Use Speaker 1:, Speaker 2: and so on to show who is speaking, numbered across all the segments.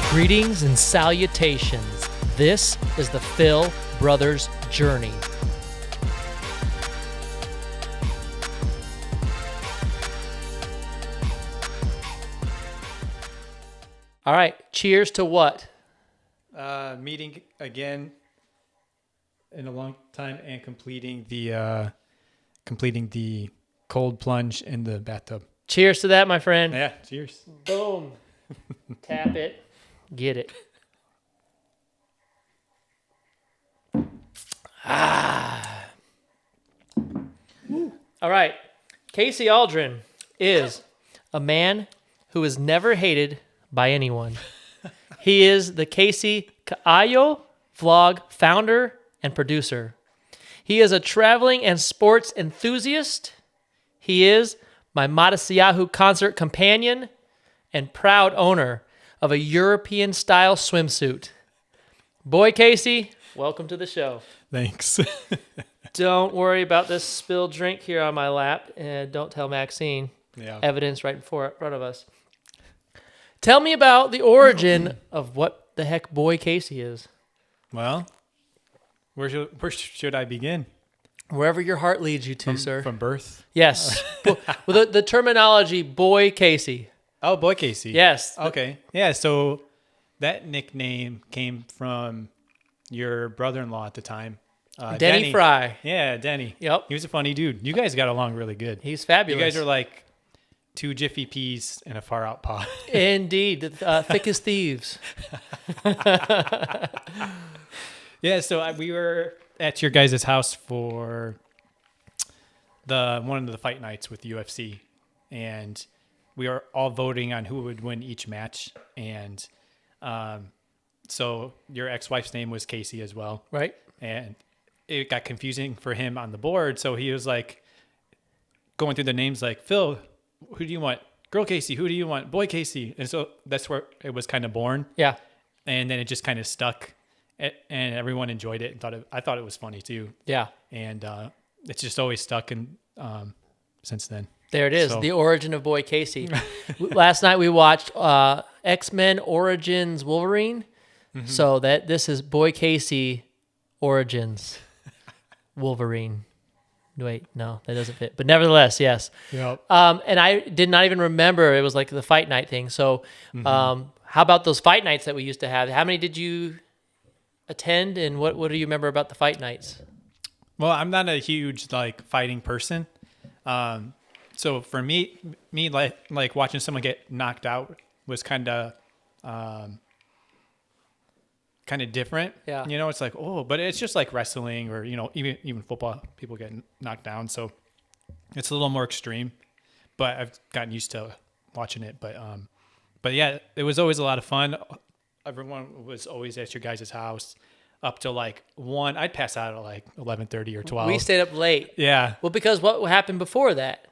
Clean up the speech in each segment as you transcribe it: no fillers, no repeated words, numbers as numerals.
Speaker 1: Greetings and salutations. This is the Phil Brothers Journey. All right, cheers to what?
Speaker 2: Meeting again in a long time and completing the cold plunge in the bathtub.
Speaker 1: Cheers to that, my friend.
Speaker 2: Yeah, cheers.
Speaker 1: Boom. Tap it. Get it. All right. Casey Aldrin is a man who is never hated by anyone. He is the Casey Kaayo vlog founder and producer. He is a traveling and sports enthusiast. He is my Matisyahu concert companion and proud owner of a European-style swimsuit. Boy, Casey, welcome to the show.
Speaker 2: Thanks.
Speaker 1: Don't worry about this spilled drink here on my lap, and don't tell Maxine.
Speaker 2: Yeah.
Speaker 1: Evidence right in front of us. Tell me about the origin of what the heck Boy Casey is.
Speaker 2: Well, where should I begin?
Speaker 1: Wherever your heart leads you to, sir.
Speaker 2: From birth?
Speaker 1: Yes. Well, the terminology Boy Casey.
Speaker 2: Oh, Boy Casey.
Speaker 1: Yes.
Speaker 2: Okay. Yeah, so that nickname came from your brother-in-law at the time.
Speaker 1: Denny Fry.
Speaker 2: Yeah, Denny.
Speaker 1: Yep.
Speaker 2: He was a funny dude. You guys got along really good.
Speaker 1: He's fabulous.
Speaker 2: You guys are like two Jiffy Peas in a far out pot.
Speaker 1: Indeed. Thick as thieves.
Speaker 2: Yeah, so we were at your guys' house for one of the fight nights with the UFC, and we were all voting on who would win each match, and so your ex-wife's name was Casey as well,
Speaker 1: Right.
Speaker 2: and it got confusing for him on the board, so he was like going through the names like, Phil, who do you want? Girl Casey, who do you want? Boy Casey. And so that's where it was kind of born.
Speaker 1: Yeah.
Speaker 2: And then it just kind of stuck, and everyone enjoyed it and I thought it was funny too.
Speaker 1: Yeah.
Speaker 2: And it's just always stuck, and since then.
Speaker 1: There it is,
Speaker 2: So-
Speaker 1: the origin of Boy Casey. Last night we watched X-Men Origins Wolverine.
Speaker 2: Mm-hmm.
Speaker 1: So this is Boy Casey Origins Wolverine. Wait, no, that doesn't fit. But nevertheless, yes.
Speaker 2: Yep.
Speaker 1: And I did not even remember it was like the fight night thing. So how about those fight nights that we used to have? How many did you attend, and what do you remember about the fight nights?
Speaker 2: Well, I'm not a huge like fighting person. So for me like watching someone get knocked out was kind of different.
Speaker 1: Yeah.
Speaker 2: You know, it's like, oh, but it's just like wrestling or, you know, even football, people get knocked down. So it's a little more extreme, but I've gotten used to watching it. But yeah, it was always a lot of fun. Everyone was always at your guys' house up till like 1. I'd pass out at like 11:30 or 12.
Speaker 1: We stayed up late.
Speaker 2: Yeah.
Speaker 1: Well, because what happened before that?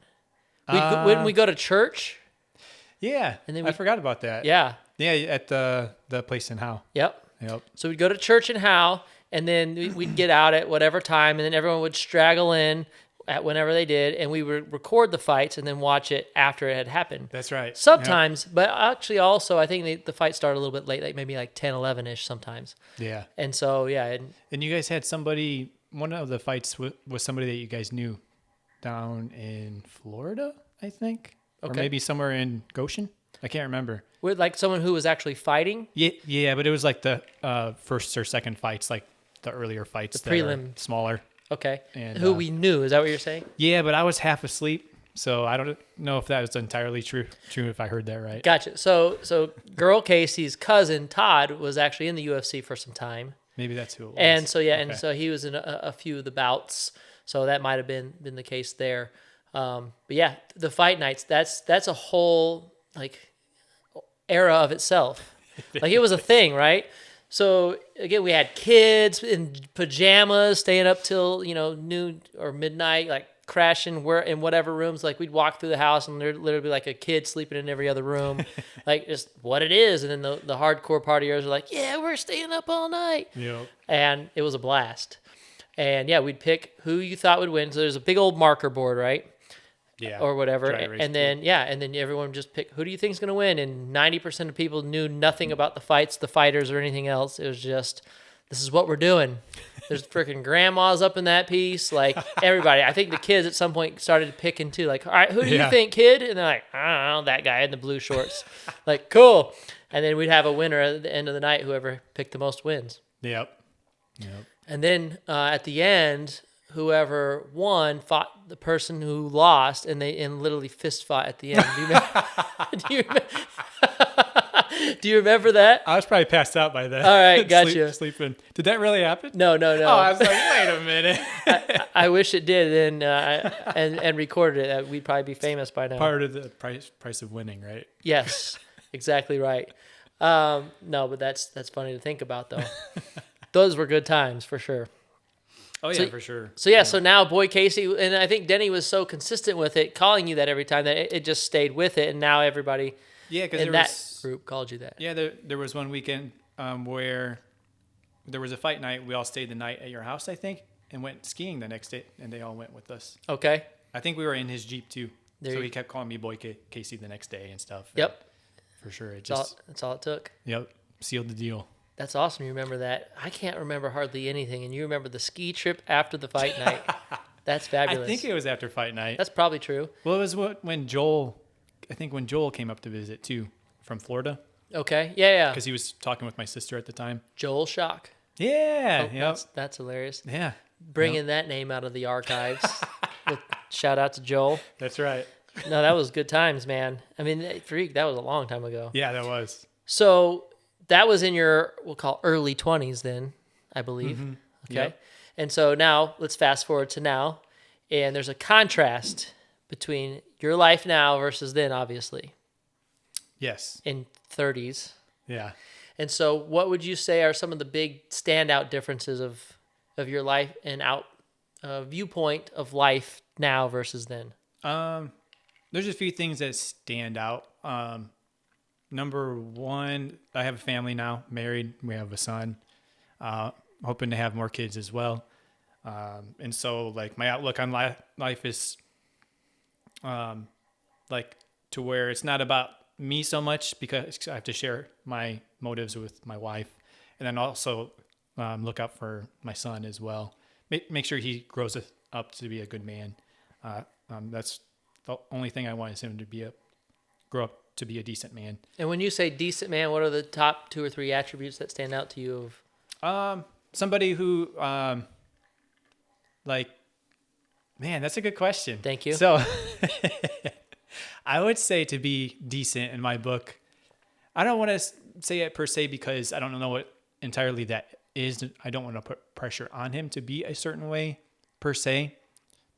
Speaker 1: When we go to church.
Speaker 2: Yeah.
Speaker 1: And then
Speaker 2: I forgot about that.
Speaker 1: Yeah.
Speaker 2: Yeah. At the place in Howe.
Speaker 1: Yep.
Speaker 2: Yep.
Speaker 1: So we'd go to church in Howe, and then we'd get out at whatever time, and then everyone would straggle in at whenever they did, and we would record the fights and then watch it after it had happened.
Speaker 2: That's right.
Speaker 1: Sometimes, but actually also, I think the fight started a little bit late, like maybe like 10, 11-ish sometimes.
Speaker 2: Yeah.
Speaker 1: And so, yeah.
Speaker 2: And you guys had one of the fights was somebody that you guys knew down in Florida, I think. Or
Speaker 1: Okay.
Speaker 2: maybe somewhere in Goshen. I can't remember.
Speaker 1: With like someone who was actually fighting.
Speaker 2: Yeah, but it was like the first or second fights, like the earlier fights.
Speaker 1: The
Speaker 2: that are
Speaker 1: prelim.
Speaker 2: smaller.
Speaker 1: Okay.
Speaker 2: And,
Speaker 1: who we knew. Is that what you're saying?
Speaker 2: Yeah, but I was half asleep, so I don't know if that was entirely true if I heard that right.
Speaker 1: Gotcha. So Girl Casey's cousin, Todd, was actually in the UFC for some time.
Speaker 2: Maybe that's who it was.
Speaker 1: And so, yeah,
Speaker 2: Okay.
Speaker 1: and so he was in a few of the bouts. So that might have been the case there. But yeah, the fight nights, that's a whole like era of itself. Like it was a thing, right? So again, we had kids in pajamas staying up till, noon or midnight, like crashing in whatever rooms. Like we'd walk through the house and there'd literally be like a kid sleeping in every other room, like just what it is. And then the hardcore partiers are like, yeah, we're staying up all night.
Speaker 2: Yep.
Speaker 1: And it was a blast. And yeah, we'd pick who you thought would win. So there's a big old marker board, right?
Speaker 2: Yeah.
Speaker 1: or whatever.
Speaker 2: Dry erase
Speaker 1: And then, and then everyone just pick, who do you think's going to win? And 90% of people knew nothing about the fights, the fighters, or anything else. It was just, this is what we're doing. There's freaking grandmas up in that piece. Like, everybody. I think the kids at some point started picking too. Like, all right, who do you think, kid? And they're like, I don't know, that guy in the blue shorts. Like, cool. And then we'd have a winner at the end of the night, whoever picked the most wins.
Speaker 2: Yep.
Speaker 1: And then at the end, whoever won fought the person who lost, and they literally fist fought at the end. Do you remember that?
Speaker 2: I was probably passed out by then.
Speaker 1: All right, gotcha.
Speaker 2: Sleeping. Did that really happen?
Speaker 1: No.
Speaker 2: Oh, I was like, wait a minute.
Speaker 1: I wish it did, and recorded it. We'd probably be famous by now.
Speaker 2: Part of the price of winning, right?
Speaker 1: Yes, exactly right. No, but that's funny to think about, though. Those were good times for sure.
Speaker 2: Oh yeah, for sure.
Speaker 1: So so now Boy Casey, and I think Denny was so consistent with it, calling you that every time that it just stayed with it, and now everybody in that group called you that.
Speaker 2: Yeah, there was one weekend where there was a fight night. We all stayed the night at your house, I think, and went skiing the next day, and they all went with us.
Speaker 1: Okay.
Speaker 2: I think we were in his Jeep too, so he kept calling me Boy Casey the next day and stuff.
Speaker 1: Yep.
Speaker 2: For sure,
Speaker 1: that's all it took.
Speaker 2: Yep, sealed the deal.
Speaker 1: That's awesome. You remember that. I can't remember hardly anything, and you remember the ski trip after the fight night. That's fabulous.
Speaker 2: I think it was after fight night.
Speaker 1: That's probably true.
Speaker 2: Well, it was when Joel came up to visit too from Florida.
Speaker 1: Okay. Yeah.
Speaker 2: Because he was talking with my sister at the time.
Speaker 1: Joel Shock.
Speaker 2: Yeah.
Speaker 1: That's hilarious.
Speaker 2: Yeah.
Speaker 1: Bringing that name out of the archives. Shout out to Joel.
Speaker 2: That's right.
Speaker 1: No, that was good times, man. I mean, freak, that was a long time ago.
Speaker 2: Yeah, that was.
Speaker 1: So that was in your, we'll call early 20s then, I believe. Mm-hmm. Okay. Yep. And so now let's fast forward to now. And there's a contrast between your life now versus then, obviously.
Speaker 2: Yes.
Speaker 1: In 30s.
Speaker 2: Yeah.
Speaker 1: And so what would you say are some of the big standout differences of your life and viewpoint of life now versus then?
Speaker 2: There's a few things that stand out. Number one, I have a family now, married. We have a son. Hoping to have more kids as well. And so, like, my outlook on life is, like, to where it's not about me so much because I have to share my motives with my wife, and then also look out for my son as well. Make sure he grows up to be a good man. That's the only thing I want is him to grow up to be a decent man. And
Speaker 1: when you say decent man, what are the top 2 or 3 attributes that stand out to you?
Speaker 2: Somebody who, like, man, that's a good question.
Speaker 1: Thank you.
Speaker 2: So I would say to be decent in my book. I don't want to say it per se because I don't know what entirely that is. I don't want to put pressure on him to be a certain way per se,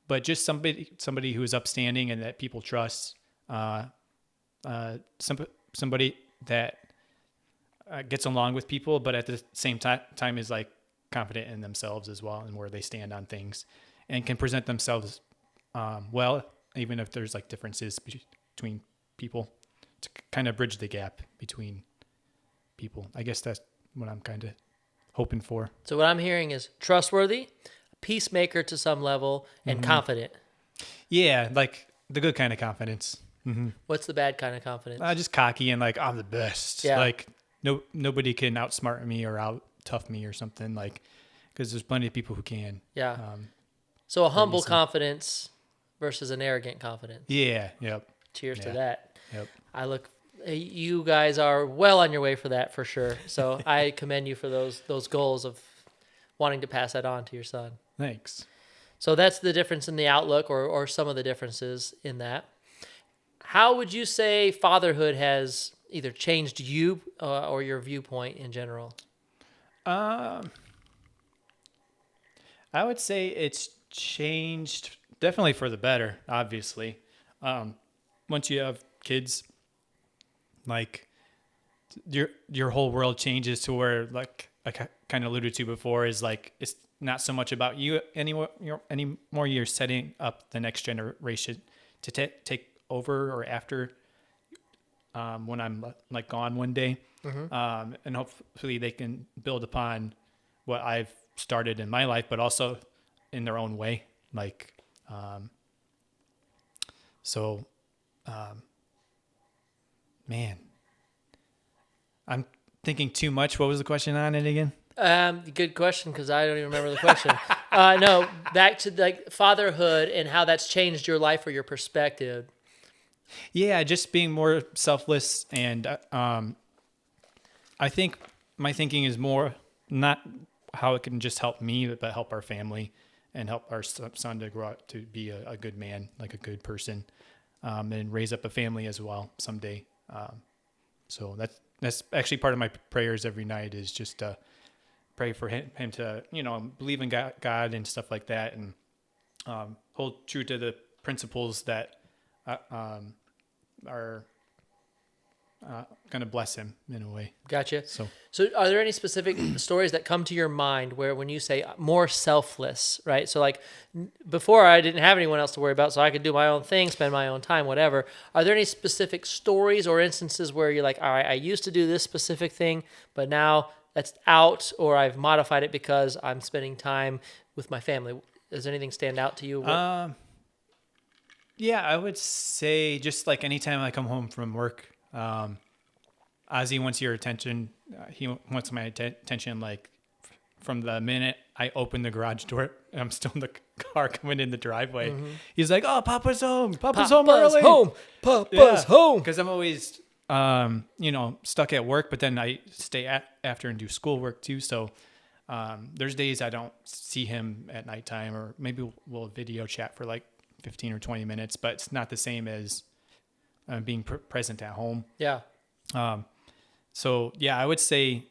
Speaker 2: but just somebody who is upstanding and that people trust. Somebody that gets along with people, but at the same time is like confident in themselves as well and where they stand on things, and can present themselves well, even if there's like differences between people, to kind of bridge the gap between people. I guess that's what I'm kind of hoping for.
Speaker 1: So what I'm hearing is trustworthy, peacemaker to some level, and confident.
Speaker 2: Yeah, like the good kind of confidence. Mm-hmm.
Speaker 1: What's the bad kind of confidence?
Speaker 2: Just cocky and like I'm the best.
Speaker 1: Yeah.
Speaker 2: Like nobody can outsmart me or out tough me or something, like, because there's plenty of people who can.
Speaker 1: Yeah. So a humble confidence versus an arrogant confidence.
Speaker 2: Yeah. Yep.
Speaker 1: Cheers to that.
Speaker 2: Yep.
Speaker 1: You guys are well on your way for that for sure. So I commend you for those goals of wanting to pass that on to your son.
Speaker 2: Thanks.
Speaker 1: So that's the difference in the outlook, or some of the differences in that. How would you say fatherhood has either changed you or your viewpoint in general?
Speaker 2: I would say it's changed definitely for the better, obviously. Once you have kids, like your whole world changes to where, like I kind of alluded to before, is like it's not so much about you anymore. You're setting up the next generation to take over or after when I'm like gone one day, and hopefully they can build upon what I've started in my life, but also in their own way. Like So, man, I'm thinking too much. What was the question on it again?
Speaker 1: Good question, because I don't even remember the question. No, back to like fatherhood and how that's changed your life or your perspective.
Speaker 2: Yeah, just being more selfless, and I think my thinking is more not how it can just help me, but help our family and help our son to grow up to be a good man, like a good person, and raise up a family as well someday. So that's actually part of my prayers every night, is just to pray for him to, believe in God and stuff like that, and hold true to the principles that are going to bless him in a way.
Speaker 1: Gotcha.
Speaker 2: So
Speaker 1: are there any specific stories that come to your mind where when you say more selfless, right? So like before I didn't have anyone else to worry about, so I could do my own thing, spend my own time, whatever. Are there any specific stories or instances where you're like, all right, I used to do this specific thing, but now that's out, or I've modified it because I'm spending time with my family? Does anything stand out to you?
Speaker 2: Yeah, I would say just like anytime I come home from work, Ozzy wants your attention. He wants my attention, like from the minute I open the garage door and I'm still in the car coming in the driveway. Mm-hmm. He's like, "Oh, Papa's home. Papa's home early.
Speaker 1: Home. Papa's home."
Speaker 2: Because I'm always, stuck at work, but then I stay after and do schoolwork too. So there's days I don't see him at nighttime, or maybe we'll video chat for like 15 or 20 minutes, but it's not the same as being present at home.
Speaker 1: Yeah.
Speaker 2: So yeah, I would say,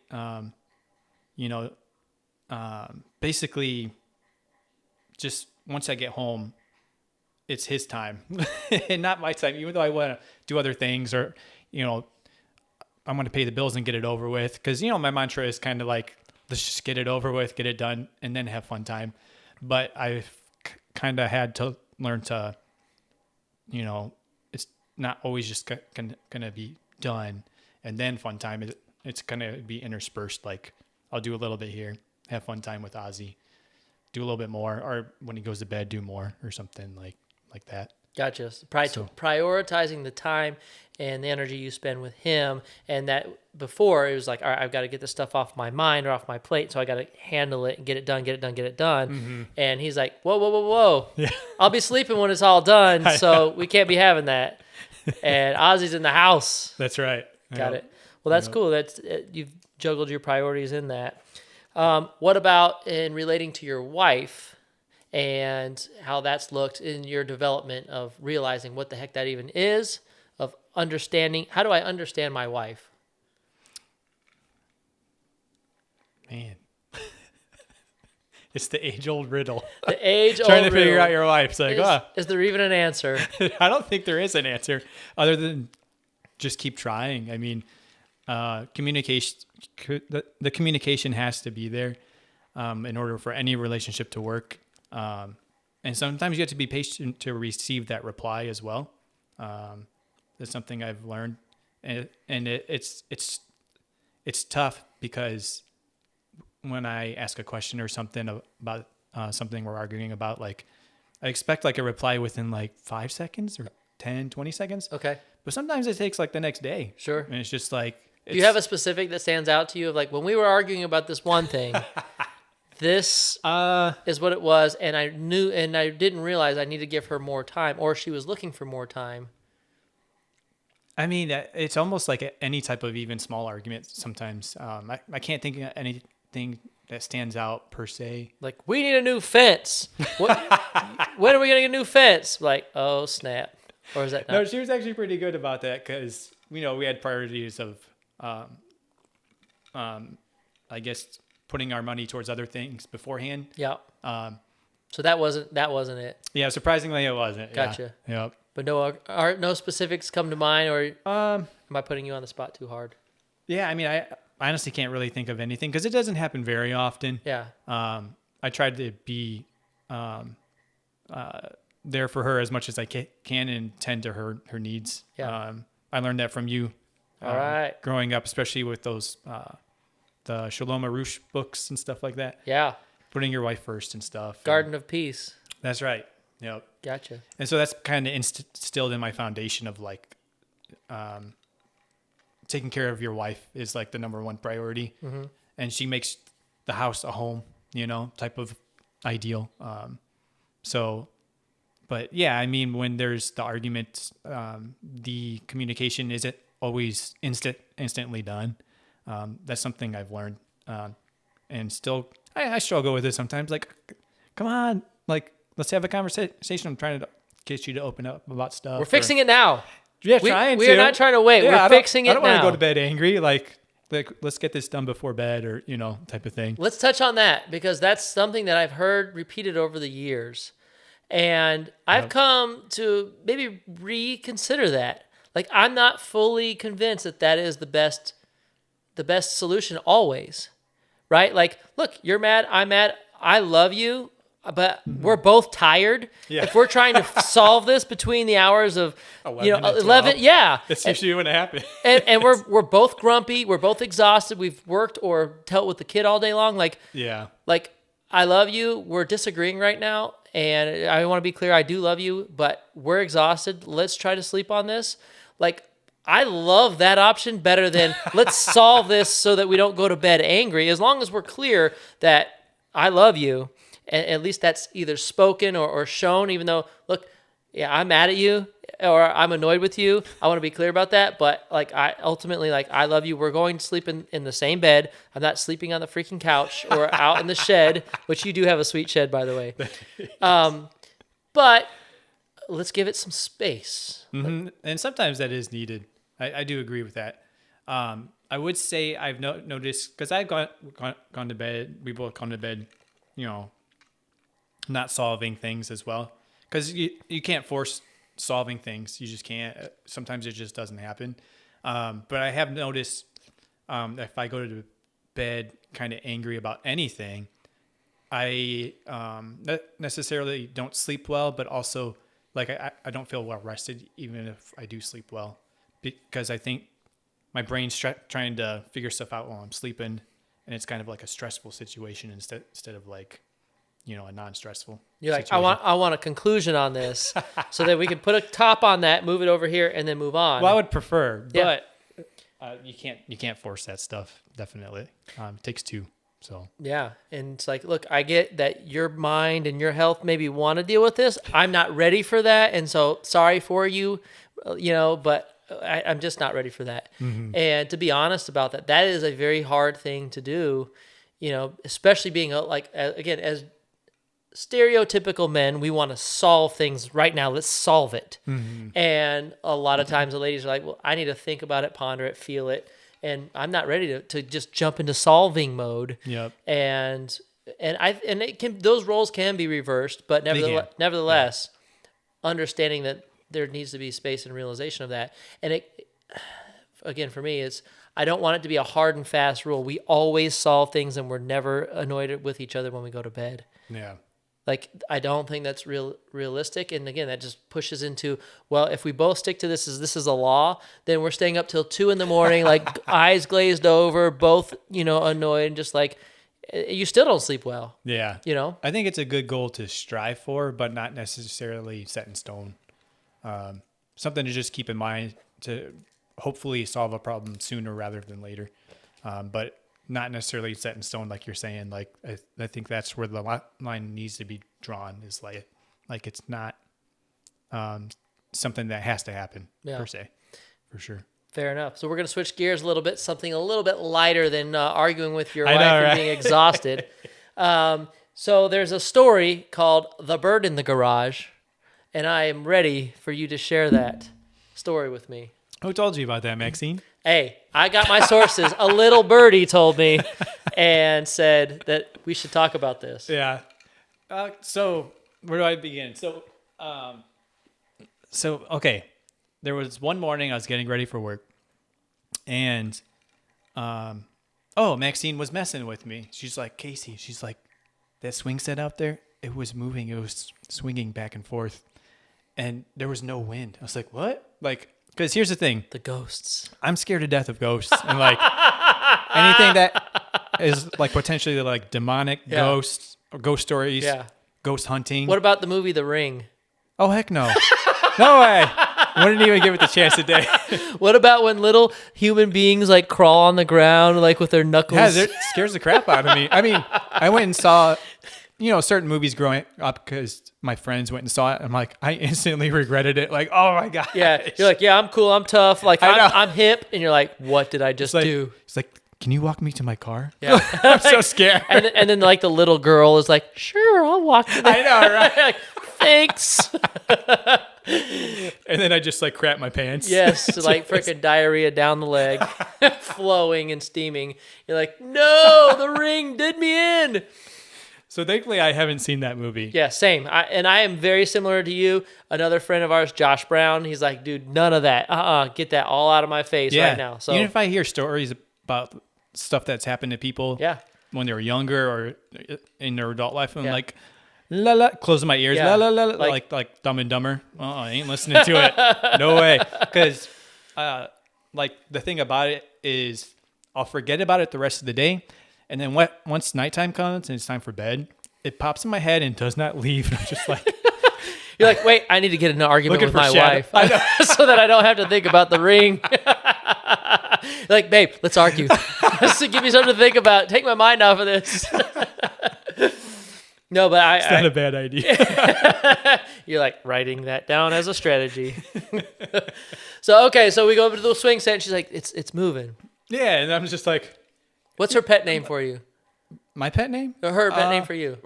Speaker 2: basically just once I get home, it's his time and not my time, even though I want to do other things, or, I want to pay the bills and get it over with. Cause my mantra is kind of like, let's just get it over with, get it done, and then have fun time. But I've kind of had to learn to, it's not always just gonna be done and then fun time. It's gonna be interspersed. Like I'll do a little bit here, have fun time with Ozzy, do a little bit more, or when he goes to bed, do more, or something like that.
Speaker 1: Gotcha. Prioritizing the time and the energy you spend with him, and that before it was like, all right, I've got to get this stuff off my mind or off my plate, so I got to handle it and get it done. Mm-hmm. And he's like, whoa. Yeah. I'll be sleeping when it's all done, so we can't be having that. And Ozzy's in the house.
Speaker 2: That's right.
Speaker 1: Got it. Well, that's cool. That's you've juggled your priorities in that. What about in relating to your wife and how that's looked in your development of realizing what the heck that even is, of understanding, how do I understand my wife?
Speaker 2: Man. It's the age-old riddle.
Speaker 1: The age-old
Speaker 2: Trying to
Speaker 1: riddle.
Speaker 2: figure out your wife. It's like,
Speaker 1: is there even an answer?
Speaker 2: I don't think there is an answer other than just keep trying. I mean, communication, the communication has to be there in order for any relationship to work. And sometimes you have to be patient to receive that reply as well. That's something I've learned, and it's tough because when I ask a question or something about something we're arguing about, like I expect like a reply within like 5 seconds or 10, 20 seconds.
Speaker 1: Okay.
Speaker 2: But sometimes it takes like the next day.
Speaker 1: Sure.
Speaker 2: And it's just like,
Speaker 1: do you have a specific that stands out to you of like, when we were arguing about this one thing, this is what it was, and I knew, and I didn't realize I needed to give her more time, or she was looking for more time?
Speaker 2: I mean, it's almost like any type of even small argument sometimes. I can't think of anything that stands out per se.
Speaker 1: Like, we need a new fence. When are we getting a new fence? Like, oh, snap. Or is that not?
Speaker 2: No, she was actually pretty good about that because, we had priorities of, I guess, putting our money towards other things beforehand.
Speaker 1: Yeah. So that wasn't it.
Speaker 2: Yeah, surprisingly it wasn't.
Speaker 1: Gotcha.
Speaker 2: Yeah. Yep.
Speaker 1: But no specifics come to mind, or am I putting you on the spot too hard?
Speaker 2: Yeah, I mean, I honestly can't really think of anything because it doesn't happen very often.
Speaker 1: Yeah.
Speaker 2: I tried to be there for her as much as I can and tend to her needs.
Speaker 1: Yeah.
Speaker 2: I learned that from you.
Speaker 1: All right.
Speaker 2: Growing up, especially with those the Shalom Arush books and stuff like that.
Speaker 1: Yeah.
Speaker 2: Putting your wife first and stuff.
Speaker 1: Garden of Peace.
Speaker 2: That's right. Yep.
Speaker 1: Gotcha.
Speaker 2: And so that's kind of instilled in my foundation of like, taking care of your wife is like the number one priority.
Speaker 1: Mm-hmm.
Speaker 2: And she makes the house a home, type of ideal. But yeah, I mean, when there's the argument, the communication isn't always instantly done. That's something I've learned. And still, I struggle with it sometimes. Like, come on, like, let's have a conversation. I'm trying to get you to open up about stuff.
Speaker 1: We're fixing it now.
Speaker 2: Yeah,
Speaker 1: We are not trying to wait.
Speaker 2: Yeah,
Speaker 1: We're fixing it now.
Speaker 2: I don't want to go to bed angry. Like, let's get this done before bed, or type of thing.
Speaker 1: Let's touch on that, because that's something that I've heard repeated over the years, and I've come to maybe reconsider that. Like, I'm not fully convinced that is the best solution always, right? Like, look, you're mad, I'm mad, I love you, but we're both tired.
Speaker 2: Yeah.
Speaker 1: If we're trying to solve this between the hours of
Speaker 2: 11 and
Speaker 1: 11,
Speaker 2: 12.
Speaker 1: yeah,
Speaker 2: That's usually when it happens.
Speaker 1: and we're both grumpy, we're both exhausted, we've worked or dealt with the kid all day long. Like, I love you, we're disagreeing right now, and I want to be clear, I do love you, but we're exhausted. Let's try to sleep on this. Like, I love that option better than let's solve this so that we don't go to bed angry. As long as we're clear that I love you, and at least that's either spoken or shown, even though, look, yeah, I'm mad at you or I'm annoyed with you. I want to be clear about that. But like, I love you. We're going to sleep in the same bed. I'm not sleeping on the freaking couch or out in the shed, which you do have a sweet shed, by the way. But let's give it some space.
Speaker 2: Mm-hmm. And sometimes that is needed. I do agree with that. I would say I've noticed, because I've gone to bed, we both gone to bed, not solving things as well. Because you can't force solving things. You just can't. Sometimes it just doesn't happen. But I have noticed if I go to bed kind of angry about anything, I not necessarily don't sleep well, but also like I don't feel well rested even if I do sleep well. Because I think my brain's trying to figure stuff out while I'm sleeping, and it's kind of like a stressful situation instead of like, a non-stressful.
Speaker 1: You're like,
Speaker 2: situation.
Speaker 1: I want a conclusion on this, so that we can put a top on that, move it over here, and then move on.
Speaker 2: Well, I would prefer,
Speaker 1: Yeah.
Speaker 2: but you can't force that stuff. Definitely, it takes two. So
Speaker 1: yeah, and it's like, look, I get that your mind and your health maybe want to deal with this. I'm not ready for that, and so sorry for you, but I'm just not ready for that. Mm-hmm. And to be honest about that, that is a very hard thing to do, especially being again, as stereotypical men, we want to solve things right now. Let's solve it. Mm-hmm. And a lot of times the ladies are like, well, I need to think about it, ponder it, feel it. And I'm not ready to just jump into solving mode. Yep. And those roles can be reversed, but nevertheless, understanding that there needs to be space and realization of that. And it, again, for me, I don't want it to be a hard and fast rule. We always solve things and we're never annoyed with each other when we go to bed. Yeah. Like, I don't think that's realistic. And again, that just pushes into, well, if we both stick to this is a law, then we're staying up till 2 a.m, like eyes glazed over, both, annoyed, and just like, you still don't sleep well.
Speaker 2: Yeah. I think it's a good goal to strive for, but not necessarily set in stone. Something to just keep in mind to hopefully solve a problem sooner rather than later. But not necessarily set in stone, like you're saying. Like, I think that's where the line needs to be drawn, is like it's not something that has to happen per se, for sure.
Speaker 1: Fair enough. So we're going to switch gears a little bit, something a little bit lighter than arguing with your wife and being exhausted. So there's a story called The Bird in the Garage, and I am ready for you to share that story with me.
Speaker 2: Who told you about that, Maxine?
Speaker 1: Hey, I got my sources. A little birdie told me and said that we should talk about this.
Speaker 2: Yeah. So where do I begin? So okay. There was one morning I was getting ready for work, and Maxine was messing with me. She's like, Casey, she's like, that swing set out there, it was moving. It was swinging back and forth, and there was no wind. I was like, what? Like, because here's the thing.
Speaker 1: The ghosts.
Speaker 2: I'm scared to death of ghosts. And like anything that is like potentially like demonic ghosts or ghost stories, ghost hunting.
Speaker 1: What about the movie The Ring?
Speaker 2: Oh, heck no. No way. Wouldn't even give it the chance today.
Speaker 1: What about when little human beings like crawl on the ground like with their knuckles?
Speaker 2: Yeah, it scares the crap out of me. I mean, I went and saw, certain movies growing up because my friends went and saw it. I'm like, I instantly regretted it. Like, oh my God.
Speaker 1: Yeah. You're like, yeah, I'm cool. I'm tough. Like, I'm hip. And you're like, what did I just do?
Speaker 2: It's like, can you walk me to my car?
Speaker 1: Yeah.
Speaker 2: I'm so scared.
Speaker 1: And then like the little girl is like, sure, I'll walk you there.
Speaker 2: I know, right?
Speaker 1: Like, thanks.
Speaker 2: And then I just like crap my pants.
Speaker 1: Yes, like freaking diarrhea down the leg, flowing and steaming. You're like, no, The Ring did me in.
Speaker 2: So thankfully, I haven't seen that movie.
Speaker 1: Yeah, same. I am very similar to you. Another friend of ours, Josh Brown, he's like, dude, none of that. Get that all out of my face right now. So
Speaker 2: even if I hear stories about stuff that's happened to people when they were younger or in their adult life, I'm like, la la, closing my ears, la la la, like Dumb and Dumber. I ain't listening to it. No way. Because like the thing about it is I'll forget about it the rest of the day. And then once nighttime comes and it's time for bed, it pops in my head and does not leave. And I'm just like,
Speaker 1: you're like, wait, I need to get in an argument with my wife
Speaker 2: so
Speaker 1: that I don't have to think about The Ring. Like, babe, let's argue. Just to give me something to think about. Take my mind off of this. No, but
Speaker 2: it's not a bad idea.
Speaker 1: You're like writing that down as a strategy. So we go over to the swing set and she's like, it's moving.
Speaker 2: Yeah, and I'm just like,
Speaker 1: what's her pet name for you?
Speaker 2: My pet name?
Speaker 1: Or her pet name for you?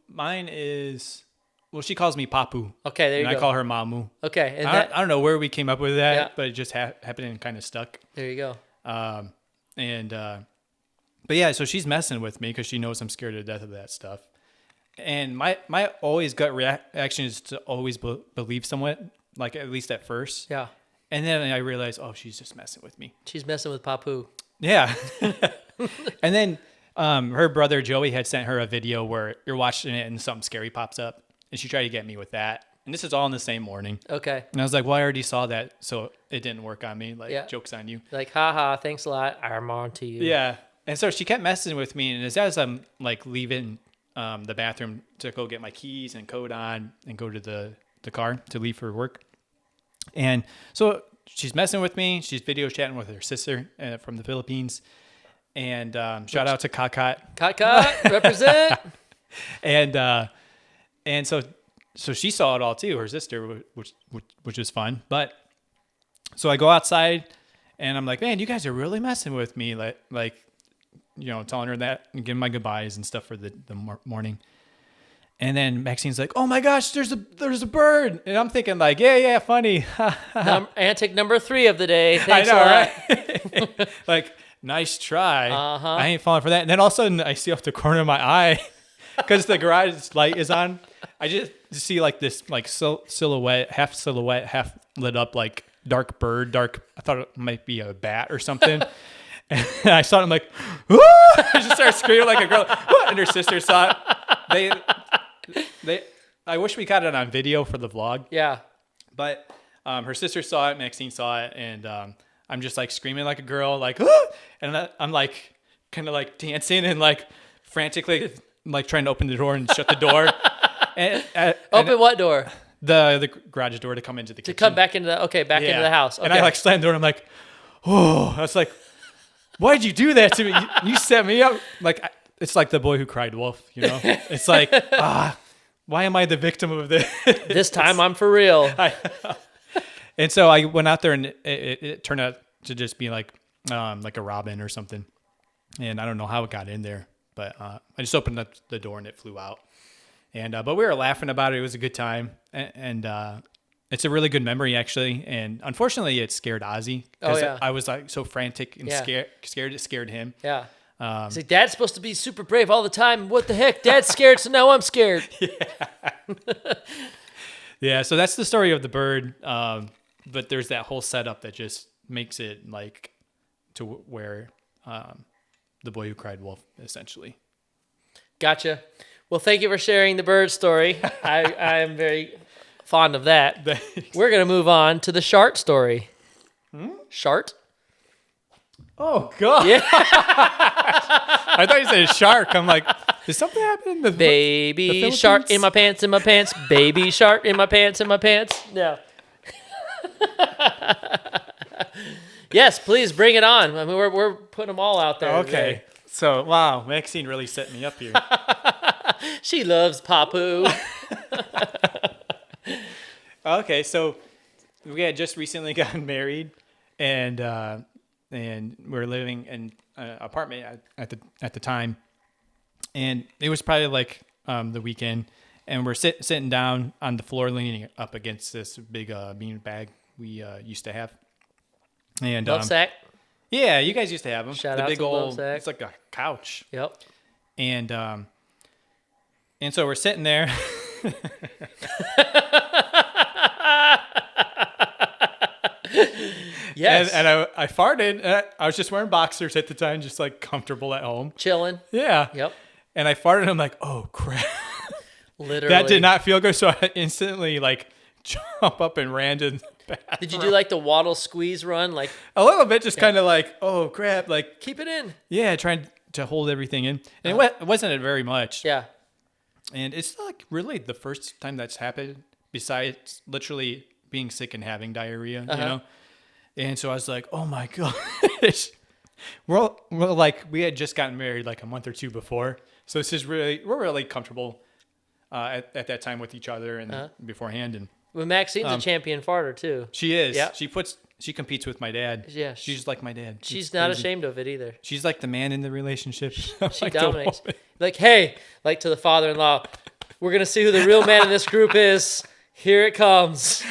Speaker 2: Mine is, well, she calls me Papu.
Speaker 1: Okay, there you go.
Speaker 2: And I call her Mamu.
Speaker 1: Okay. And
Speaker 2: I don't know where we came up with that, but it just happened and kind of stuck.
Speaker 1: There you go.
Speaker 2: But yeah, so she's messing with me because she knows I'm scared to death of that stuff. And my always gut reaction is to always believe someone, like at least at first.
Speaker 1: Yeah.
Speaker 2: And then I realize, oh, she's just messing with me.
Speaker 1: She's messing with Papu.
Speaker 2: Yeah. And then her brother Joey had sent her a video where you're watching it and something scary pops up. And she tried to get me with that. And this is all in the same morning. Okay. And I was like, well, I already saw that, so it didn't work on me. Like, joke's on you.
Speaker 1: Like, haha, thanks a lot. I'm on to you.
Speaker 2: Yeah. And so she kept messing with me. And as I'm like leaving the bathroom to go get my keys and coat on and go to the car to leave for work. And so she's messing with me. She's video chatting with her sister from the Philippines. And shout out to Kakat.
Speaker 1: Kakat, represent.
Speaker 2: And so she saw it all too, her sister, which was fun. But so I go outside and I'm like, man, you guys are really messing with me. Like, telling her that and giving my goodbyes and stuff for the morning. And then Maxine's like, oh my gosh, there's a bird. And I'm thinking like, yeah, funny.
Speaker 1: Antic number 3 of the day. Thanks
Speaker 2: I know,
Speaker 1: a lot.
Speaker 2: right? Like, nice try.
Speaker 1: Uh-huh.
Speaker 2: I ain't falling for that. And then all of a sudden I see off the corner of my eye, because the garage light is on, I just see like this like silhouette, half lit up, like I thought it might be a bat or something. And I saw it, I'm like, woo! I just started screaming like a girl. And her sister saw it. I wish we got it on video for the vlog.
Speaker 1: Yeah.
Speaker 2: But her sister saw it, Maxine saw it, and I'm just like screaming like a girl, like, ah! And I'm like kind of like dancing and like frantically like trying to open the door and shut the door.
Speaker 1: Open what door?
Speaker 2: The garage door to come into the kitchen.
Speaker 1: To come back into the house. Okay.
Speaker 2: And I like slammed the door and I'm like, oh, I was like, why'd you do that to me? You set me up. Like, it's like the boy who cried wolf, It's like, why am I the victim of this?
Speaker 1: This time I'm for real.
Speaker 2: And so I went out there and it turned out to just be like a robin or something. And I don't know how it got in there, but I just opened up the door and it flew out. And but we were laughing about it. It was a good time. And it's a really good memory, actually. And unfortunately, it scared Ozzy. Because I was like so frantic and scared. It scared him.
Speaker 1: Yeah. He's like, Dad's supposed to be super brave all the time. What the heck? Dad's scared, so now I'm scared.
Speaker 2: Yeah. Yeah, so that's the story of the bird. But there's that whole setup that just makes it like to where the boy who cried wolf, essentially.
Speaker 1: Gotcha. Well, thank you for sharing the bird story. I am very fond of that.
Speaker 2: Thanks.
Speaker 1: We're going to move on to the shart story. Shart?
Speaker 2: Oh, God.
Speaker 1: Yeah.
Speaker 2: I thought you said shark. I'm like, Did something happen in the
Speaker 1: Baby shark in my pants, Baby shark in my pants, No. Yes, please bring it on. I mean, we're putting them all out there.
Speaker 2: Okay.
Speaker 1: Today.
Speaker 2: So, wow, Maxine really set me up here.
Speaker 1: She loves Papu.
Speaker 2: Okay, so we had just recently gotten married, and we were living in an apartment at the time, and it was probably like the weekend, and we're sitting down on the floor, leaning up against this big bean bag we used to have, and
Speaker 1: Love sack.
Speaker 2: yeah, you guys used to have them.
Speaker 1: Shout
Speaker 2: the
Speaker 1: out
Speaker 2: big
Speaker 1: to
Speaker 2: old,
Speaker 1: Love sack.
Speaker 2: it's like a couch,
Speaker 1: Yep.
Speaker 2: and so we're sitting there.
Speaker 1: Yes.
Speaker 2: And I farted. I was just wearing boxers at the time, just like comfortable at home.
Speaker 1: Chilling.
Speaker 2: Yeah.
Speaker 1: Yep.
Speaker 2: And I farted. And I'm like, oh crap.
Speaker 1: Literally.
Speaker 2: That did not feel good. So I instantly like jump up and ran to the bathroom.
Speaker 1: Did you do like the waddle squeeze run? Like
Speaker 2: A little bit, just kind of like, oh crap. Like,
Speaker 1: keep it in.
Speaker 2: yeah, trying to hold everything in. And it wasn't very much.
Speaker 1: Yeah.
Speaker 2: And it's like really the first time that's happened besides literally being sick and having diarrhea, you know? And so I was like, oh my gosh. we're like, we had just gotten married like a month or two before. So this is we're really comfortable at that time with each other and beforehand. And
Speaker 1: Well, Maxine's a champion farter too.
Speaker 2: she is.
Speaker 1: Yep.
Speaker 2: She competes with my dad.
Speaker 1: Yeah,
Speaker 2: She's like my dad.
Speaker 1: She's
Speaker 2: It's
Speaker 1: not
Speaker 2: crazy.
Speaker 1: ashamed of it either.
Speaker 2: She's like the man in the relationship.
Speaker 1: She
Speaker 2: Like the
Speaker 1: dominates.
Speaker 2: woman.
Speaker 1: Like, hey, like to the father-in-law, we're going to see who the real man in this group is. Here it comes.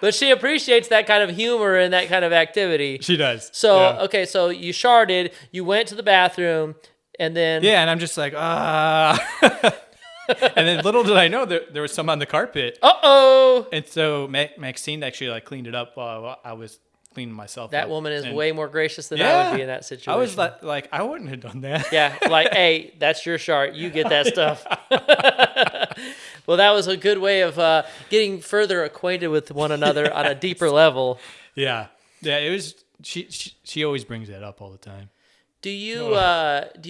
Speaker 1: But she appreciates that kind of humor and that kind of activity.
Speaker 2: She does.
Speaker 1: So,
Speaker 2: yeah.
Speaker 1: okay, so you sharded, you went to the bathroom, and then...
Speaker 2: Yeah, and I'm just like, and then little did I know there was some on the carpet.
Speaker 1: Uh-oh!
Speaker 2: And so Maxine actually like cleaned it up while I was cleaning myself
Speaker 1: That
Speaker 2: up.
Speaker 1: woman is
Speaker 2: And
Speaker 1: way more gracious than I
Speaker 2: yeah,
Speaker 1: would be in that situation.
Speaker 2: I was like, I wouldn't have done that.
Speaker 1: Yeah, like, hey, that's your shart. You get that stuff. Well, that was a good way of getting further acquainted with one another on a deeper level.
Speaker 2: Yeah. It was. She always brings that up all the time.
Speaker 1: Do you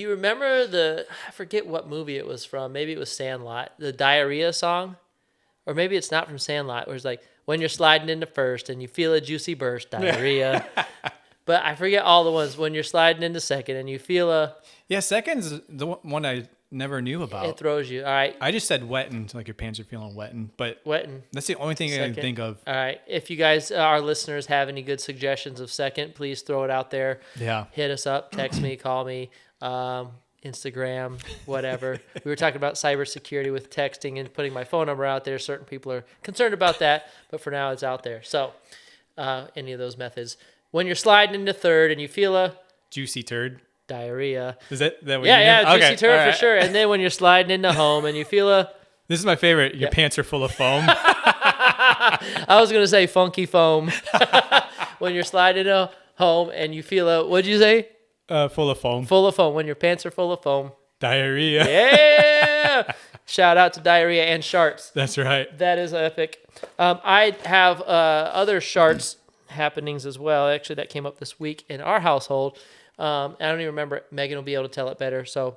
Speaker 1: remember I forget what movie it was from. Maybe it was Sandlot, the diarrhea song, or maybe it's not from Sandlot. Where it's like when you're sliding into first and you feel a juicy burst, diarrhea. But I forget all the ones. When you're sliding into second and you feel
Speaker 2: Second's the one I never knew about.
Speaker 1: it throws you. All right,
Speaker 2: I just said wetting, like your pants are feeling wetting, but
Speaker 1: wetting.
Speaker 2: that's the only thing I can think of.
Speaker 1: All right, if you guys, our listeners, have any good suggestions of second, please throw it out there.
Speaker 2: Yeah.
Speaker 1: Hit us up, text me, call me, Instagram, whatever. We were talking about cybersecurity with texting and putting my phone number out there. Certain people are concerned about that, but for now it's out there. So any of those methods. When you're sliding into third and you feel a
Speaker 2: Juicy turd.
Speaker 1: diarrhea.
Speaker 2: Is that what
Speaker 1: Yeah,
Speaker 2: you mean?
Speaker 1: juicy turd
Speaker 2: all
Speaker 1: for
Speaker 2: right.
Speaker 1: sure. And then when you're sliding into home and you feel a...
Speaker 2: This is my favorite. Your pants are full of foam.
Speaker 1: I was going to say funky foam. When you're sliding into home and you feel a... What'd you say?
Speaker 2: Full of foam.
Speaker 1: Full of foam. When your pants are full of foam.
Speaker 2: Diarrhea.
Speaker 1: Yeah. Shout out to diarrhea and sharts.
Speaker 2: That's right.
Speaker 1: That is epic. I have other sharts happenings as well. Actually, that came up this week in our household. I don't even remember it. Megan will be able to tell it better, so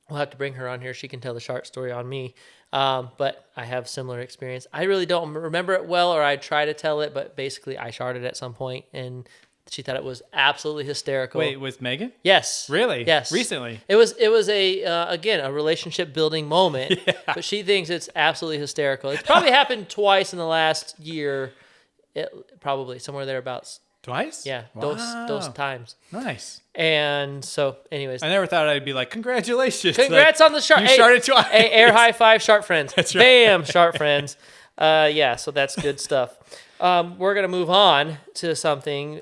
Speaker 1: we'll have to bring her on here. She can tell the shart story on me. But I have similar experience. I really don't remember it well, or I try to tell it, but basically I sharted at some point, and she thought it was absolutely hysterical.
Speaker 2: Wait, with Megan?
Speaker 1: Yes.
Speaker 2: Really?
Speaker 1: Yes.
Speaker 2: Recently?
Speaker 1: It was again a relationship building moment, but she thinks it's absolutely hysterical. It's probably happened twice in the last year, probably somewhere thereabouts.
Speaker 2: Twice?
Speaker 1: Yeah,
Speaker 2: Wow.
Speaker 1: those times.
Speaker 2: Nice.
Speaker 1: And so, anyways,
Speaker 2: I never thought I'd be like, congratulations.
Speaker 1: congrats on the shart.
Speaker 2: You sharted twice.
Speaker 1: Hey, air high five, shart friends.
Speaker 2: That's right.
Speaker 1: Bam, shart friends. Yeah, so that's good stuff. We're gonna move on to something.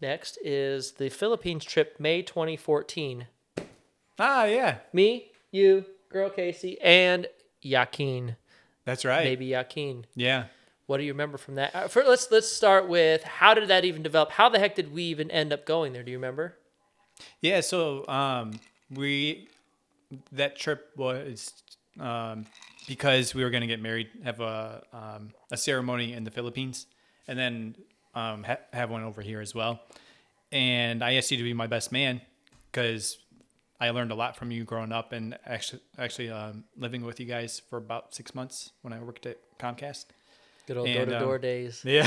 Speaker 1: Next is the Philippines trip, May 2014.
Speaker 2: Yeah.
Speaker 1: Me, you, girl Casey, and Joaquin,
Speaker 2: That's right.
Speaker 1: baby Joaquin.
Speaker 2: Yeah.
Speaker 1: What do you remember from that? Let's start with how did that even develop? How the heck did we even end up going there? Do you remember?
Speaker 2: Yeah, so that trip was because we were going to get married, have a ceremony in the Philippines, and then have one over here as well. And I asked you to be my best man because I learned a lot from you growing up, and actually living with you guys for about 6 months when I worked at Comcast.
Speaker 1: Good old door-to-door days.
Speaker 2: Yeah.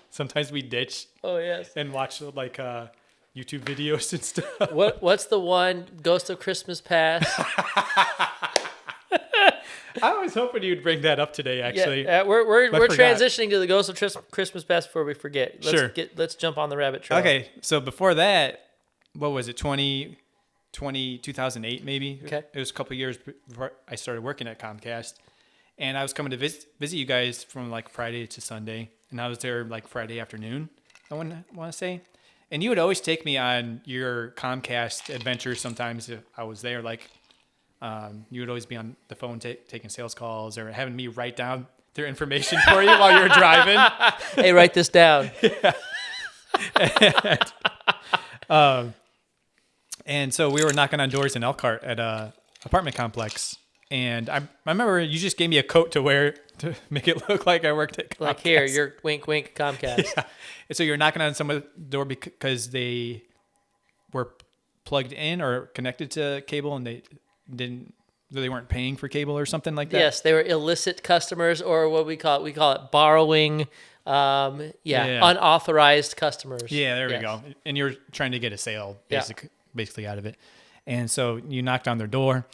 Speaker 2: Sometimes we ditch
Speaker 1: Oh, yes.
Speaker 2: and watch like YouTube videos and stuff.
Speaker 1: What's the one, Ghost of Christmas Past?
Speaker 2: I was hoping you'd bring that up today, actually.
Speaker 1: Yeah, we're transitioning to the Ghost of Christmas Past before we forget. Let's jump on the rabbit trail.
Speaker 2: Okay, so before that, what was it, 2008 maybe?
Speaker 1: Okay.
Speaker 2: It was a couple of years before I started working at Comcast. And I was coming to visit you guys from like Friday to Sunday. And I was there like Friday afternoon, I want to say. And you would always take me on your Comcast adventures sometimes if I was there. Like, you would always be on the phone taking sales calls or having me write down their information for you while you were driving.
Speaker 1: Hey, write this down.
Speaker 2: And so we were knocking on doors in Elkhart at a apartment complex. And I remember you just gave me a coat to wear to make it look like I worked at Comcast.
Speaker 1: Like, here, you're wink, wink, Comcast.
Speaker 2: Yeah. And so you're knocking on someone's door because they were plugged in or connected to cable and they weren't paying for cable or something like that.
Speaker 1: Yes, they were illicit customers, or what we call it borrowing. Unauthorized customers.
Speaker 2: Yeah, there we go. And you're trying to get a sale basically out of it. And so you knocked on their door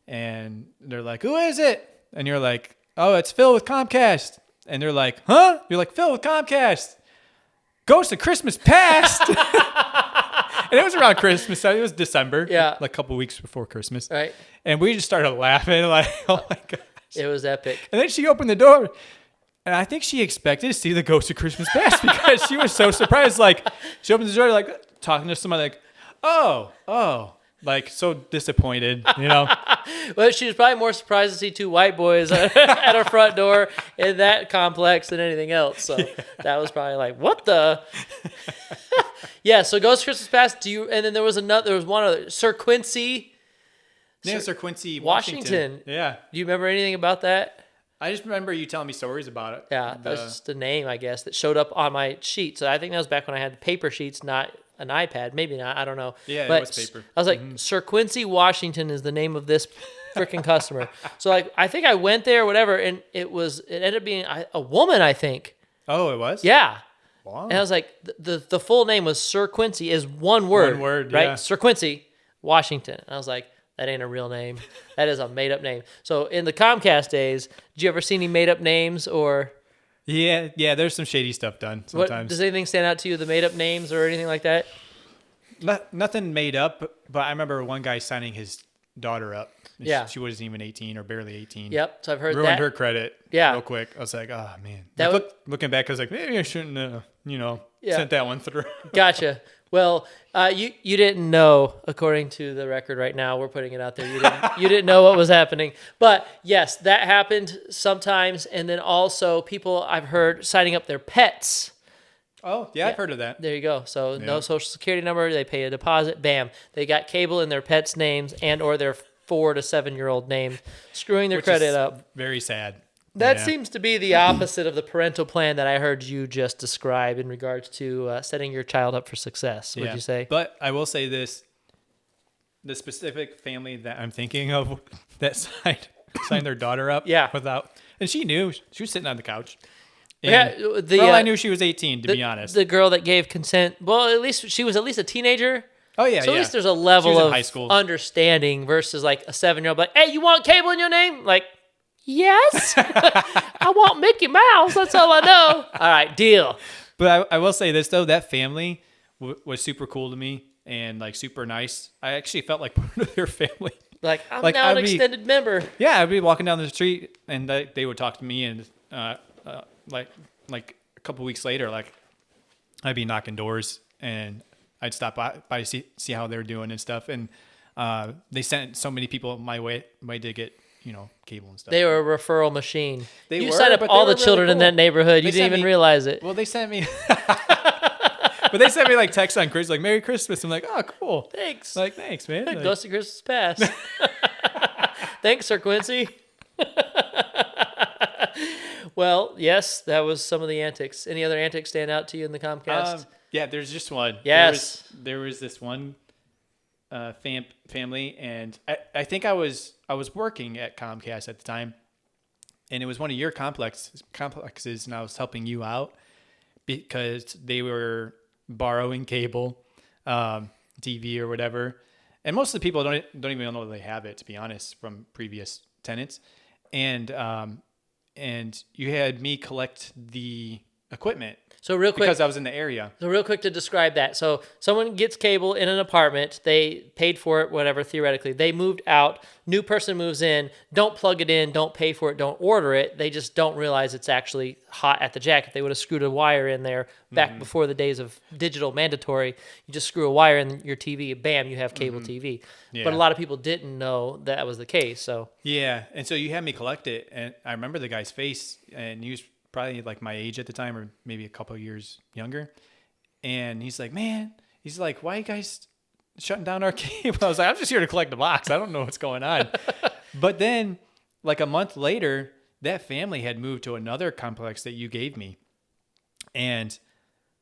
Speaker 2: and they're like, "Who is it?" And you're like, "Oh, it's Phil with Comcast." And they're like, "Huh?" You're like, "Phil with Comcast. Ghost of Christmas Past." And it was around Christmas. It was December.
Speaker 1: Yeah.
Speaker 2: Like a couple weeks before Christmas.
Speaker 1: Right.
Speaker 2: And we just started laughing like, oh my gosh.
Speaker 1: It was epic.
Speaker 2: And then she opened the door. And I think she expected to see the Ghost of Christmas Past because she was so surprised. Like, she opens the door, like, talking to somebody, like, oh, like, so disappointed, you know?
Speaker 1: Well, she was probably more surprised to see two white boys at her front door in that complex than anything else. So that was probably like, what the? Yeah, so Ghost of Christmas Past, and then there was one other, Sir Quincy.
Speaker 2: Yeah, Sir Quincy
Speaker 1: Washington.
Speaker 2: Yeah.
Speaker 1: Do you remember anything about that?
Speaker 2: I just remember you telling me stories about it.
Speaker 1: Yeah, that was just a name, I guess, that showed up on my sheet. So I think that was back when I had paper sheets, not an iPad. Maybe not. I don't know.
Speaker 2: Yeah,
Speaker 1: but
Speaker 2: it was paper.
Speaker 1: I was like, Sir Quincy Washington is the name of this freaking customer. So like, I think I went there, whatever, and it ended up being a woman, I think.
Speaker 2: Oh, it was?
Speaker 1: Yeah.
Speaker 2: Wow.
Speaker 1: And I was like, the full name was Sir Quincy is one word.
Speaker 2: One word,
Speaker 1: right?
Speaker 2: yeah.
Speaker 1: Sir Quincy Washington. And I was like, that ain't a real name. That is a made-up name. So in the Comcast days, did you ever see any made-up names or?
Speaker 2: Yeah. There's some shady stuff done sometimes.
Speaker 1: Does anything stand out to you, the made-up names or anything like that?
Speaker 2: Nothing made up, but I remember one guy signing his daughter up.
Speaker 1: Yeah.
Speaker 2: She wasn't even 18 or barely 18.
Speaker 1: Yep. So I've heard
Speaker 2: Ruined
Speaker 1: that.
Speaker 2: her credit real quick. I was like, oh, man. Looking back, I was like, maybe I shouldn't sent that one through.
Speaker 1: Gotcha. Well, you didn't know, according to the record right now, we're putting it out there. You didn't know what was happening. But yes, that happened sometimes. And then also people I've heard signing up their pets.
Speaker 2: Oh, yeah, I've heard of that.
Speaker 1: There you go. So no social security number. They pay a deposit. Bam. They got cable in their pets' names and or their 4 to 7-year-old name, screwing their credit up.
Speaker 2: Very sad.
Speaker 1: That seems to be the opposite of the parental plan that I heard you just describe in regards to setting your child up for success, would you say?
Speaker 2: But I will say this. The specific family that I'm thinking of that signed their daughter up without... And she knew. She was sitting on the couch. And I knew she was 18, to be honest.
Speaker 1: The girl that gave consent, well, at least she was at least a teenager.
Speaker 2: Oh, yeah,
Speaker 1: So at least there's a level of
Speaker 2: high school.
Speaker 1: understanding versus like a 7-year-old like, hey, you want cable in your name? Like, yes. I want Mickey Mouse. That's all I know. All right, deal.
Speaker 2: But I will say this, though. That family was super cool to me and like super nice. I actually felt like part of their family.
Speaker 1: Like, I'm now an extended member.
Speaker 2: Yeah, I'd be walking down the street and they would talk to me and like a couple weeks later, like I'd be knocking doors and I'd stop by to see how they were doing and stuff. And they sent so many people my way to get, cable and stuff.
Speaker 1: They were a referral machine. You
Speaker 2: were,
Speaker 1: signed up all the children in that neighborhood. You didn't even realize it.
Speaker 2: Well, they sent me... But they sent me like texts on Christmas, like Merry Christmas. I'm like, oh, cool.
Speaker 1: Thanks.
Speaker 2: Like, thanks, man. Like,
Speaker 1: Ghost of Christmas Past. Thanks, Sir Quincy. Well, yes, that was some of the antics. Any other antics stand out to you in the Comcast?
Speaker 2: Yeah, there's just one.
Speaker 1: Yes.
Speaker 2: There was this one family, and I think I was working at Comcast at the time, and it was one of your complexes, and I was helping you out because they were borrowing cable, TV or whatever, and most of the people don't even know they have it, to be honest, from previous tenants, and you had me collect the equipment.
Speaker 1: So real quick,
Speaker 2: because I was in the area.
Speaker 1: So real quick to describe that. So someone gets cable in an apartment. They paid for it, whatever, theoretically. They moved out. New person moves in. Don't plug it in. Don't pay for it. Don't order it. They just don't realize it's actually hot at the jack. If they would have screwed a wire in there back before the days of digital mandatory, you just screw a wire in your TV, bam, you have cable TV.
Speaker 2: Yeah.
Speaker 1: But a lot of people didn't know that was the case. So
Speaker 2: yeah, and so you had me collect it, and I remember the guy's face, and he was probably like my age at the time, or maybe a couple of years younger. And he's like, man, he's like, why are you guys shutting down our cable? I was like, I'm just here to collect the box. I don't know what's going on. But then like a month later, that family had moved to another complex that you gave me. And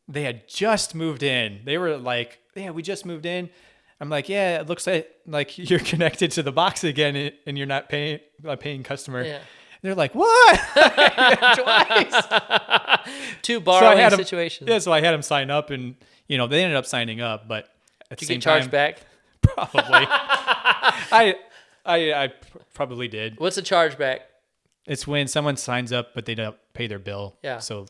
Speaker 2: they had just moved in. They were like, yeah, we just moved in. I'm like, yeah, it looks like you're connected to the box again, and you're not paying a paying customer. Yeah. They're like, what? Twice.
Speaker 1: Two borrowing situations.
Speaker 2: Yeah, so I had them sign up, and they ended up signing up, but at the same time,
Speaker 1: did you get charged back?
Speaker 2: Probably. I probably did.
Speaker 1: What's the chargeback?
Speaker 2: It's when someone signs up, but they don't pay their bill.
Speaker 1: Yeah.
Speaker 2: So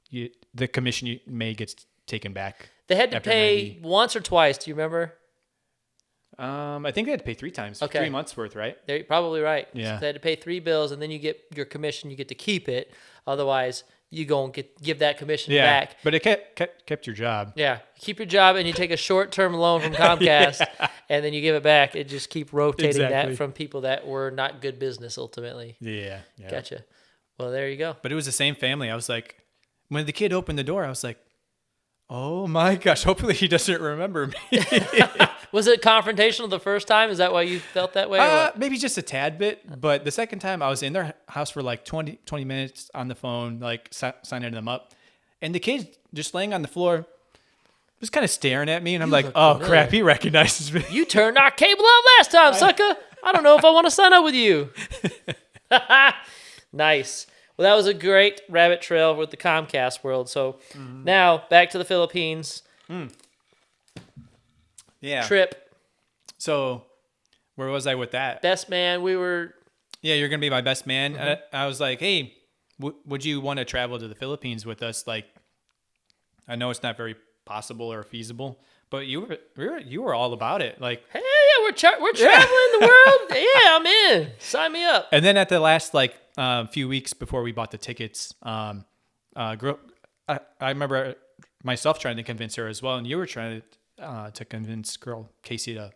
Speaker 2: the commission you may gets taken back.
Speaker 1: They had to pay
Speaker 2: 90.
Speaker 1: once or twice. Do you remember?
Speaker 2: I think they had to pay 3 times.
Speaker 1: Okay.
Speaker 2: 3 months worth, right?
Speaker 1: They're probably right.
Speaker 2: Yeah.
Speaker 1: So they had to pay 3 bills, and then you get your commission. You get to keep it. Otherwise, you go and give that commission back.
Speaker 2: But it kept your job.
Speaker 1: Yeah. Keep your job, and you take a short-term loan from Comcast, and then you give it back. It just keep rotating that from people that were not good business ultimately.
Speaker 2: Yeah.
Speaker 1: Gotcha. Well, there you go.
Speaker 2: But it was the same family. I was like, when the kid opened the door, I was like, oh my gosh, hopefully he doesn't remember me.
Speaker 1: Was it confrontational the first time? Is that why you felt that way?
Speaker 2: Maybe just a tad bit. But the second time I was in their house for like 20 minutes on the phone, like signing them up. And the kid just laying on the floor, just kind of staring at me. And I'm like, oh crap, he recognizes me.
Speaker 1: You turned our cable out last time, sucker. I don't know if I want to sign up with you. Nice. Well, that was a great rabbit trail with the Comcast world. So now back to the Philippines.
Speaker 2: Yeah.
Speaker 1: Trip.
Speaker 2: So where was I with that?
Speaker 1: Best man. We were.
Speaker 2: Yeah, you're going to be my best man. Mm-hmm. I was like, hey, would you want to travel to the Philippines with us? Like, I know it's not very possible or feasible, but you were all about it. Like,
Speaker 1: hey, yeah, we're traveling the world. Yeah, I'm in. Sign me up.
Speaker 2: And then at the last few weeks before we bought the tickets, I remember myself trying to convince her as well, and you were trying to convince girl Casey to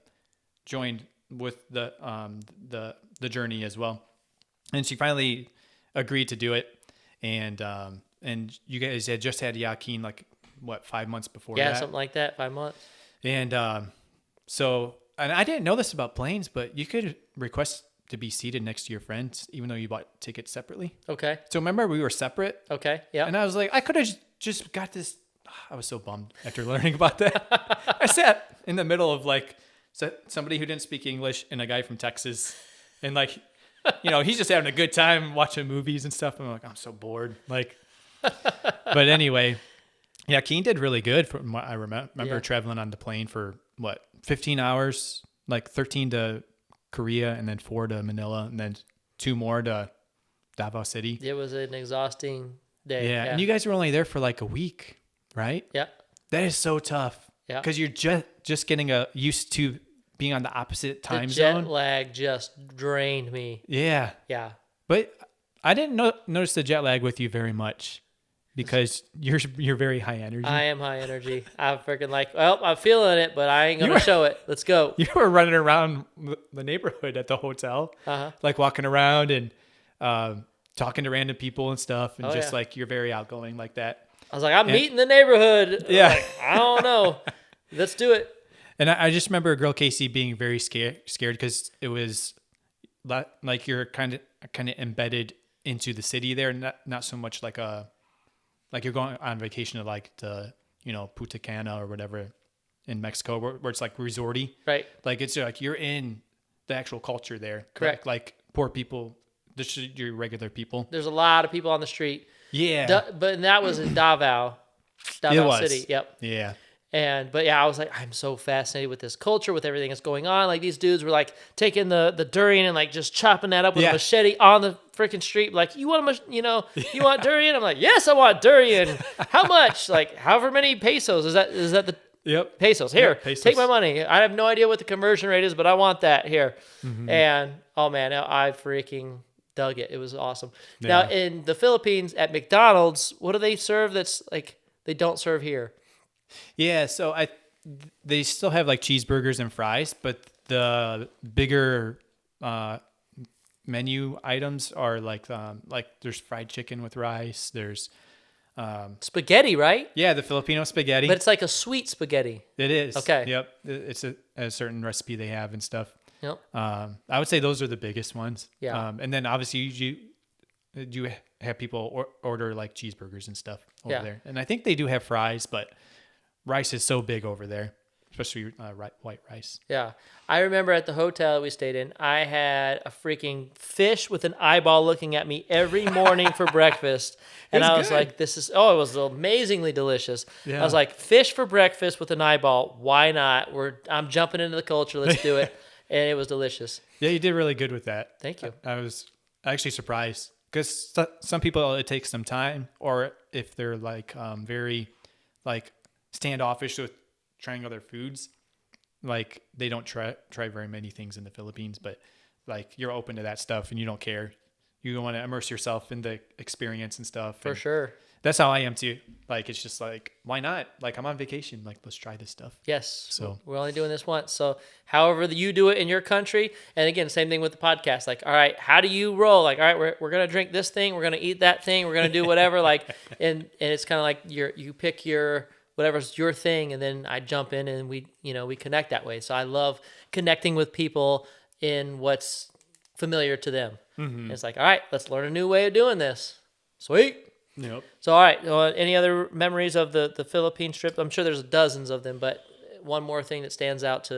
Speaker 2: join with the journey as well, and she finally agreed to do it. And you guys had just had Joaquin 5 months before?
Speaker 1: Yeah,
Speaker 2: that?
Speaker 1: something like that. 5 months.
Speaker 2: And so I didn't know this about planes, but you could request to be seated next to your friends, even though you bought tickets separately.
Speaker 1: Okay.
Speaker 2: So remember, we were separate.
Speaker 1: Okay. Yeah.
Speaker 2: And I was like, I could have just got this. I was so bummed after learning about that. I sat in the middle of somebody who didn't speak English and a guy from Texas, and he's just having a good time watching movies and stuff. I'm like, I'm so bored. But anyway, yeah, Keen did really good from what I remember traveling on the plane for 15 hours, 13 to Korea, and then 4 to Manila, and then 2 more to Davao City.
Speaker 1: It was an exhausting day.
Speaker 2: Yeah. And you guys were only there for a week, right?
Speaker 1: Yeah.
Speaker 2: That is so tough. Yeah. Because you're just getting used to being on the opposite time zone.
Speaker 1: Jet lag just drained me.
Speaker 2: Yeah.
Speaker 1: Yeah.
Speaker 2: But I didn't notice the jet lag with you very much because you're very high energy.
Speaker 1: I am high energy. I'm freaking I'm feeling it, but I ain't going to show it. Let's go.
Speaker 2: You were running around the neighborhood at the hotel, walking around and talking to random people and stuff. And you're very outgoing like that.
Speaker 1: I was like, I'm meeting the neighborhood.
Speaker 2: Yeah.
Speaker 1: I don't know. Let's do it.
Speaker 2: And I just remember girl Casey being very scared because it was you're kind of embedded into the city there, not so much you're going on vacation to the Punta Cana or whatever in Mexico where it's like resorty.
Speaker 1: Right.
Speaker 2: Like it's like you're in the actual culture there.
Speaker 1: Correct.
Speaker 2: Like poor people, just your regular people.
Speaker 1: There's a lot of people on the street.
Speaker 2: Yeah.
Speaker 1: But that was in Davao City. Yep.
Speaker 2: Yeah.
Speaker 1: But yeah, I was like, I'm so fascinated with this culture, with everything that's going on. Like these dudes were like taking the durian and like just chopping that up with a machete on the freaking street. Like, you want you want durian? I'm like, yes, I want durian. How much? Like, however many pesos is that the
Speaker 2: Yep.
Speaker 1: pesos? Here,
Speaker 2: Yep, pesos.
Speaker 1: take my money. I have no idea what the conversion rate is, but I want that here.
Speaker 2: Mm-hmm.
Speaker 1: And oh man, I freaking dug it. It was awesome.
Speaker 2: Yeah.
Speaker 1: Now in the Philippines at McDonald's, what do they serve that's like they don't serve here?
Speaker 2: Yeah, so they still have like cheeseburgers and fries, but the bigger menu items are like there's fried chicken with rice. There's
Speaker 1: Spaghetti, right?
Speaker 2: yeah, the Filipino spaghetti.
Speaker 1: But it's like a sweet spaghetti.
Speaker 2: It is.
Speaker 1: Okay.
Speaker 2: Yep. It's a certain recipe they have and stuff.
Speaker 1: Yep.
Speaker 2: I would say those are the biggest ones.
Speaker 1: Yeah.
Speaker 2: And then obviously you have people order like cheeseburgers and stuff over there, and I think they do have fries, but rice is so big over there, especially white rice.
Speaker 1: Yeah. I remember at the hotel that we stayed in, I had a freaking fish with an eyeball looking at me every morning for breakfast. And I was like, it was amazingly delicious.
Speaker 2: Yeah.
Speaker 1: I was like, fish for breakfast with an eyeball. Why not? I'm jumping into the culture. Let's do it. And it was delicious.
Speaker 2: Yeah, you did really good with that.
Speaker 1: Thank you.
Speaker 2: I was actually surprised because some people, it takes some time, or if they're like very like standoffish with trying other foods, like they don't try very many things in the Philippines, but like you're open to that stuff and you don't care. You want to immerse yourself in the experience and stuff.
Speaker 1: For sure.
Speaker 2: That's how I am too. Like, it's just like, why not? Like, I'm on vacation. Like, let's try this stuff.
Speaker 1: Yes.
Speaker 2: So
Speaker 1: we're only doing this once. So however you do it in your country, and again, same thing with the podcast. Like, all right, how do you roll? Like, all right, we're gonna drink this thing, we're gonna eat that thing, we're gonna do whatever. Like, and it's kind of like you pick your whatever's your thing, and then I jump in and we connect that way. So I love connecting with people in what's familiar to them. Mm-hmm. It's like, all right, let's learn a new way of doing this. Sweet.
Speaker 2: Yep.
Speaker 1: So, all right. Any other memories of the Philippine trip? I'm sure there's dozens of them, but one more thing that stands out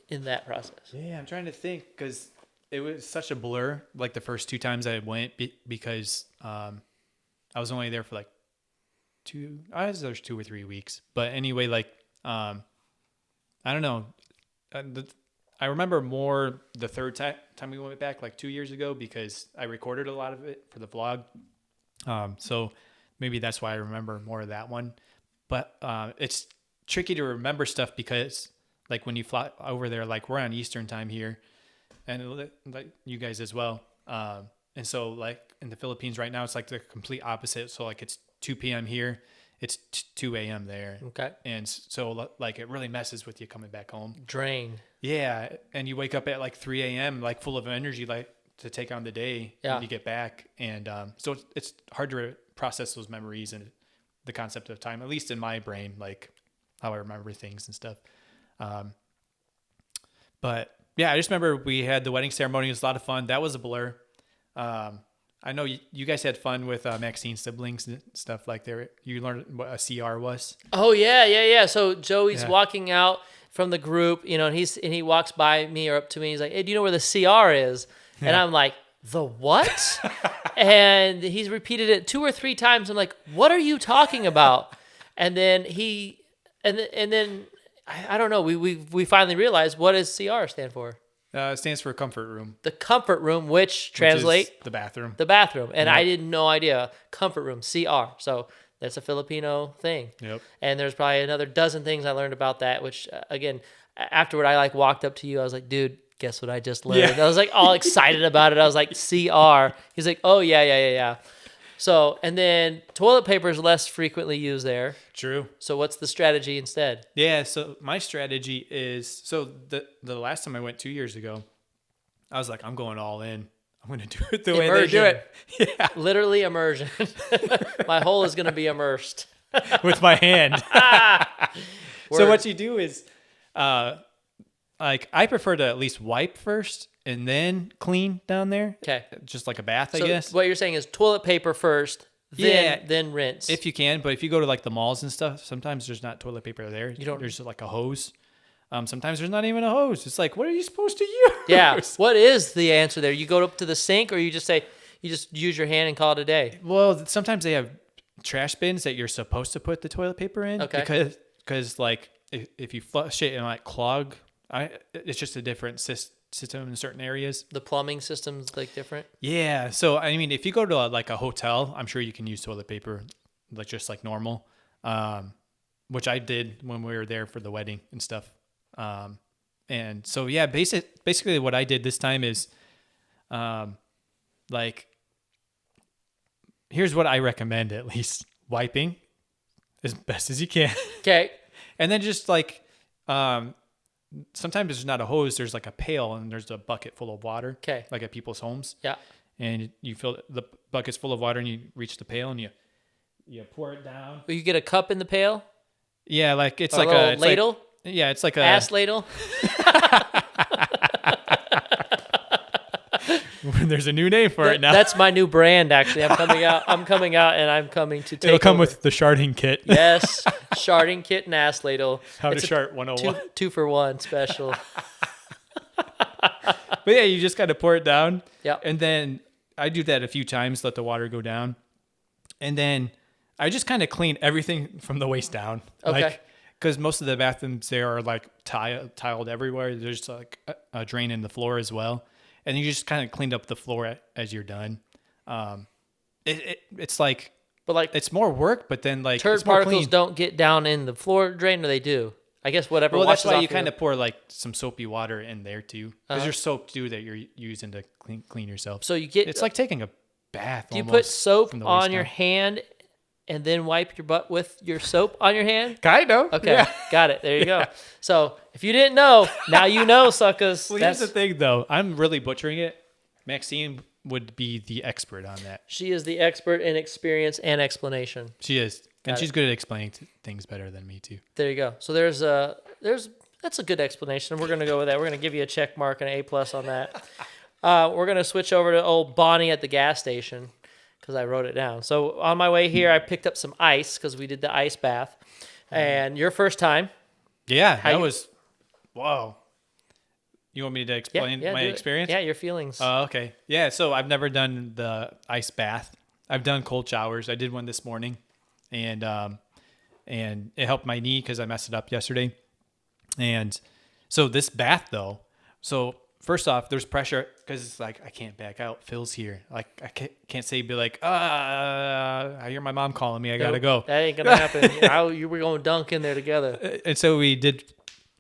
Speaker 1: in that process.
Speaker 2: Yeah, I'm trying to think because it was such a blur. Like the first 2 times I went because I was only there for like 2 or 3 weeks. But anyway, like I don't know. I remember more the third time we went back, like 2 years ago, because I recorded a lot of it for the vlog. So maybe that's why I remember more of that one. But it's tricky to remember stuff because, like, when you fly over there, like, we're on Eastern time here, and like you guys as well. And so, like, in the Philippines right now, it's like the complete opposite. So, like, it's 2 p.m. here, it's 2 a.m. there.
Speaker 1: Okay.
Speaker 2: And so, like, it really messes with you coming back home.
Speaker 1: Drained.
Speaker 2: Yeah, and you wake up at like 3 a.m. like full of energy, like to take on the day when you get back, and so it's hard to process those memories and the concept of time, at least in my brain, like how I remember things and stuff. But yeah, I just remember we had the wedding ceremony. It was a lot of fun. That was a blur. I know you guys had fun with Maxine's siblings and stuff like that. You learned what a CR was.
Speaker 1: Oh yeah. So Joey's walking out from the group, and he walks by me or up to me. He's like, "Hey, do you know where the CR is?" Yeah. And I'm like, "The what?" And he's repeated it 2 or 3 times. I'm like, "What are you talking about?" And then then I don't know. We finally realized, what does CR stand for?
Speaker 2: It stands for comfort room.
Speaker 1: The comfort room, which translate
Speaker 2: the bathroom.
Speaker 1: The bathroom. And I had no idea. Comfort room, CR. So that's a Filipino thing.
Speaker 2: Yep.
Speaker 1: And there's probably another dozen things I learned about that, which, again, afterward, I like walked up to you. I was like, "Dude, guess what I just learned?" Yeah. I was like all excited about it. I was like, CR. He's like, "Oh, yeah. So, and then toilet paper is less frequently used there.
Speaker 2: True.
Speaker 1: So what's the strategy instead?
Speaker 2: Yeah, so my strategy is, so the last time I went 2 years ago, I was like, I'm going all in. I'm going to do it the way they do it.
Speaker 1: Yeah. Literally immersion. My hole is going to be immersed.
Speaker 2: With my hand. So what you do is, like, I prefer to at least wipe first and then clean down there.
Speaker 1: Okay.
Speaker 2: Just like a bath, I guess.
Speaker 1: What you're saying is toilet paper first, then rinse.
Speaker 2: If you can, but if you go to like the malls and stuff, sometimes there's not toilet paper there. There's like a hose. Sometimes there's not even a hose. It's like, what are you supposed to use?
Speaker 1: Yeah. What is the answer there? You go up to the sink, or you just use your hand and call it a day?
Speaker 2: Well, sometimes they have trash bins that you're supposed to put the toilet paper in.
Speaker 1: Okay.
Speaker 2: Because like if you flush it and like clog, it's just a different system in certain areas.
Speaker 1: The plumbing system's like different.
Speaker 2: Yeah. So I mean, if you go to like a hotel, I'm sure you can use toilet paper like just like normal, which I did when we were there for the wedding and stuff. And so yeah, basically what I did this time is, like, here's what I recommend: at least wiping as best as you can.
Speaker 1: Okay.
Speaker 2: And then just like, sometimes there's not a hose, there's like a pail and there's a bucket full of water.
Speaker 1: Okay.
Speaker 2: Like at people's homes.
Speaker 1: Yeah.
Speaker 2: And you fill the bucket's full of water and you reach the pail and you pour it down.
Speaker 1: Will you get a cup in the pail?
Speaker 2: Yeah. Like it's
Speaker 1: A
Speaker 2: like
Speaker 1: little
Speaker 2: a
Speaker 1: ladle?
Speaker 2: Like, yeah. It's like a
Speaker 1: ass ladle.
Speaker 2: There's a new name for it now.
Speaker 1: That's my new brand, actually. I'm coming out and I'm coming to take
Speaker 2: It'll come
Speaker 1: over.
Speaker 2: with the sharting kit.
Speaker 1: Yes. Sharting kit and ass ladle.
Speaker 2: How
Speaker 1: It's
Speaker 2: to shart 101.
Speaker 1: two for one special.
Speaker 2: But yeah, you just got to pour it down.
Speaker 1: Yeah.
Speaker 2: And then I do that a few times, let the water go down. And then I just kind of clean everything from the waist down.
Speaker 1: Okay.
Speaker 2: Like, because most of the bathrooms there are like tiled everywhere. There's like a drain in the floor as well. And you just kind of cleaned up the floor as you're done. It's like,
Speaker 1: But like
Speaker 2: it's more work, but then like
Speaker 1: turd
Speaker 2: it's more
Speaker 1: particles
Speaker 2: clean.
Speaker 1: don't get down in the floor drain, or they do. I guess whatever.
Speaker 2: Well, that's
Speaker 1: washes
Speaker 2: why
Speaker 1: off
Speaker 2: you kind
Speaker 1: your-
Speaker 2: of pour like some soapy water in there too, because
Speaker 1: Uh-huh.
Speaker 2: there's soap too that you're using to clean yourself.
Speaker 1: So you get.
Speaker 2: It's like taking a bath.
Speaker 1: Do you put
Speaker 2: almost
Speaker 1: soap
Speaker 2: from the waist
Speaker 1: on your
Speaker 2: down.
Speaker 1: hand and then wipe your butt with your soap on your hand?
Speaker 2: Kind of.
Speaker 1: Okay,
Speaker 2: Yeah.
Speaker 1: got it. There you go. So if you didn't know, now you know, suckers.
Speaker 2: Well, here's the thing, though. I'm really butchering it. Maxine would be the expert on that.
Speaker 1: She is the expert in experience and explanation.
Speaker 2: She is, and
Speaker 1: Got
Speaker 2: she's
Speaker 1: it.
Speaker 2: good at explaining things better than me too.
Speaker 1: There you go. So that's a good explanation. We're gonna go with that. We're gonna give you a check mark and an A+ on that. We're gonna switch over to old Bonnie at the gas station because I wrote it down. So on my way here, I picked up some ice because we did the ice bath, and your first time.
Speaker 2: Yeah,
Speaker 1: How
Speaker 2: that
Speaker 1: you-
Speaker 2: was. Whoa. You want me to explain my
Speaker 1: do it.
Speaker 2: experience?
Speaker 1: Yeah, your feelings.
Speaker 2: Oh, okay. Yeah, so I've never done the ice bath. I've done cold showers. I did one this morning, and it helped my knee because I messed it up yesterday. And so this bath though, so first off, there's pressure because it's like I can't back out. Phil's here. Like I can't say be like, I hear my mom calling me. I gotta go.
Speaker 1: That ain't gonna happen. You were going to dunk in there together.
Speaker 2: And so we did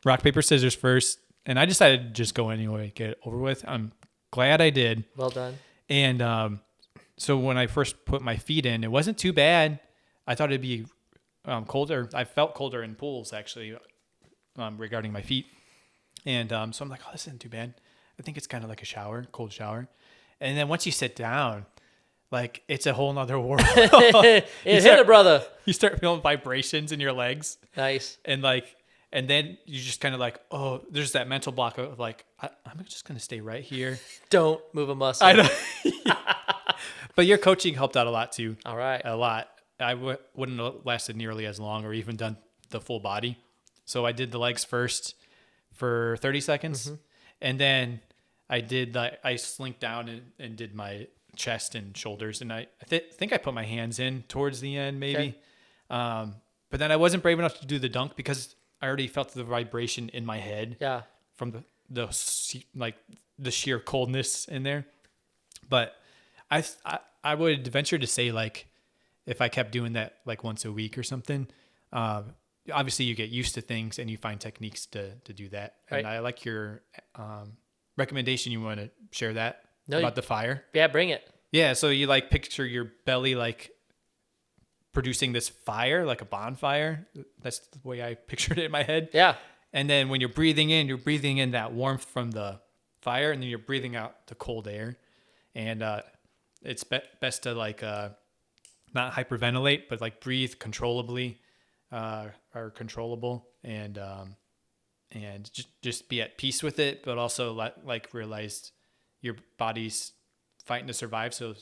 Speaker 2: rock paper scissors first, and I decided to just go anyway, get it over with. I'm glad I did.
Speaker 1: Well done.
Speaker 2: And so when I first put my feet in, it wasn't too bad. I thought it'd be colder. I felt colder in pools actually, regarding my feet. And so I'm like, oh, this isn't too bad. I think it's kind of like a shower, cold shower. And then once you sit down, like it's a whole nother world.
Speaker 1: It hit a brother.
Speaker 2: You start feeling vibrations in your legs.
Speaker 1: Nice.
Speaker 2: And then you just kind of like, oh, there's that mental block of like, I'm just going to stay right here.
Speaker 1: Don't move a muscle.
Speaker 2: I know. But your coaching helped out a lot too.
Speaker 1: All right.
Speaker 2: A lot. I wouldn't have lasted nearly as long or even done the full body. So I did the legs first for 30 seconds.
Speaker 1: Mm-hmm.
Speaker 2: And then I slinked down and did my chest and shoulders. And I think I put my hands in towards the end maybe. Okay. But then I wasn't brave enough to do the dunk because I already felt the vibration in my head.
Speaker 1: Yeah.
Speaker 2: From the sheer coldness in there. But I would venture to say like if I kept doing that like once a week or something, obviously you get used to things and you find techniques to do that.
Speaker 1: Right.
Speaker 2: And I like your recommendation. You want to share that about the fire?
Speaker 1: Yeah, bring it.
Speaker 2: Yeah. So you like picture your belly like producing this fire, like a bonfire. That's the way I pictured it in my head.
Speaker 1: Yeah.
Speaker 2: And then when you're breathing in that warmth from the fire, and then you're breathing out the cold air. And it's best to like not hyperventilate, but like breathe controllably or controllable, and just be at peace with it, but also like realize your body's fighting to survive. So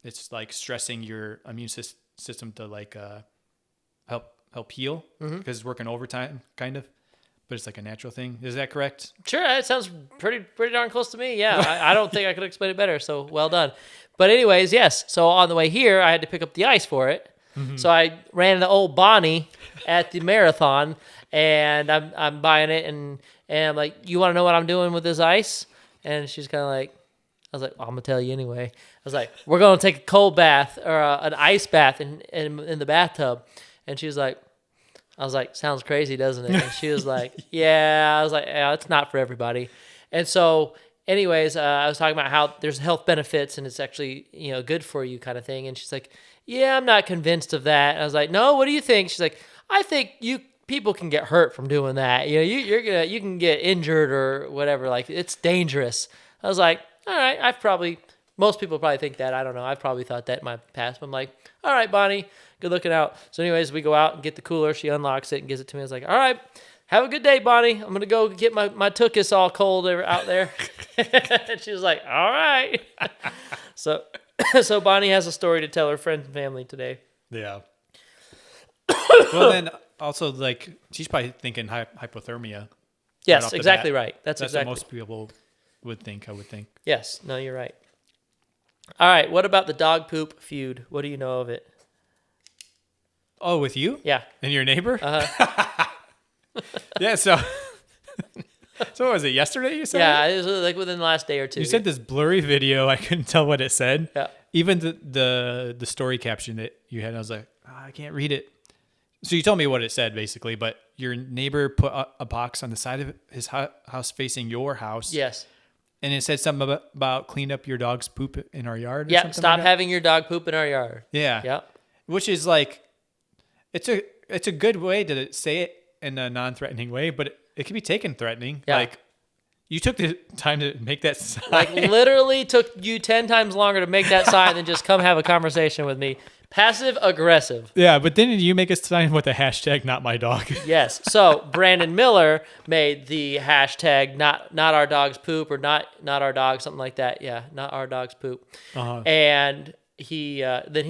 Speaker 2: it's like stressing your immune system to like help heal because it's working overtime, kind of. But it's like a natural thing. Is that correct?
Speaker 1: Sure, it sounds pretty darn close to me. Yeah, I don't think I could explain it better. So well done. But anyways, yes. So on the way here, I had to pick up the ice for it. So I ran into old Bonnie at the marathon, and I'm buying it, and I'm like, "You want to know what I'm doing with this ice?" And she's kind of like, I was like, well, "I'm gonna tell you anyway." I was like, "We're gonna take a cold bath or an ice bath in the bathtub," and she was like. I was like, sounds crazy, doesn't it? And she was like, yeah. I was like, yeah, it's not for everybody. And so, anyways, I was talking about how there's health benefits and it's actually, good for you kind of thing. And she's like, yeah, I'm not convinced of that. And I was like, no, what do you think? She's like, I think people can get hurt from doing that. You can get injured or whatever. Like, it's dangerous. I was like, all right, most people probably think that. I don't know. I've probably thought that in my past. But I'm like, all right, Bonnie, good looking out. So anyways, we go out and get the cooler. She unlocks it and gives it to me. I was like, all right, have a good day, Bonnie. I'm going to go get my tuchus all cold out there. And she was like, all right. So Bonnie has a story to tell her friends and family today.
Speaker 2: Yeah. Well, then also, like, she's probably thinking hypothermia.
Speaker 1: Yes, exactly right. That's exactly
Speaker 2: what most people would think, I would think.
Speaker 1: Yes. No, you're right. All right. What about the dog poop feud? What do you know of it?
Speaker 2: Oh, with you?
Speaker 1: Yeah.
Speaker 2: And your neighbor?
Speaker 1: Uh-huh.
Speaker 2: Yeah, so what was it, yesterday you said?
Speaker 1: Yeah, it was like within the last day or two.
Speaker 2: You sent this blurry video. I couldn't tell what it said.
Speaker 1: Yeah.
Speaker 2: Even the story caption that you had, I was like, I can't read it. So you told me what it said, basically, but your neighbor put a box on the side of his house facing your house.
Speaker 1: Yes.
Speaker 2: And it said something about clean up your dog's poop in our yard.
Speaker 1: Yeah, stop having your dog poop in our yard.
Speaker 2: Yeah.
Speaker 1: Yeah.
Speaker 2: Which is like, it's a good way to say it in a non-threatening way, but it can be taken threatening.
Speaker 1: Yeah.
Speaker 2: Like, you took the time to make that sign.
Speaker 1: Like, literally took you 10 times longer to make that sign than just come have a conversation with me. Passive aggressive.
Speaker 2: Yeah, but then you make a sign with the hashtag not my dog.
Speaker 1: Yes. So Brandon Miller made the hashtag not our dog's poop or not our dog, something like that. Yeah, not our dog's poop.
Speaker 2: Uh-huh.
Speaker 1: And he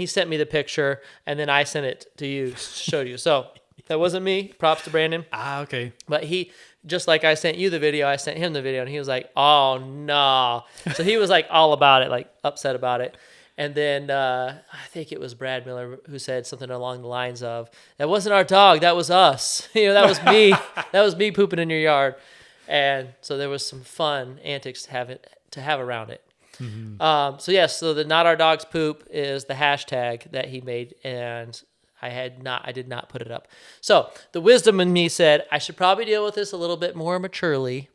Speaker 1: sent me the picture, and then I sent it to you, showed you. So that wasn't me. Props to Brandon.
Speaker 2: Ah, okay.
Speaker 1: But he, just like I sent you the video, I sent him the video, and he was like, oh, no. So he was like all about it, like upset about it. And then I think it was Brad Miller who said something along the lines of, that wasn't our dog, that was us. That was me. That was me pooping in your yard. And so there was some fun antics to have around it. Mm-hmm. So the not our dog's poop is the hashtag that he made, and I did not put it up. So the wisdom in me said I should probably deal with this a little bit more maturely,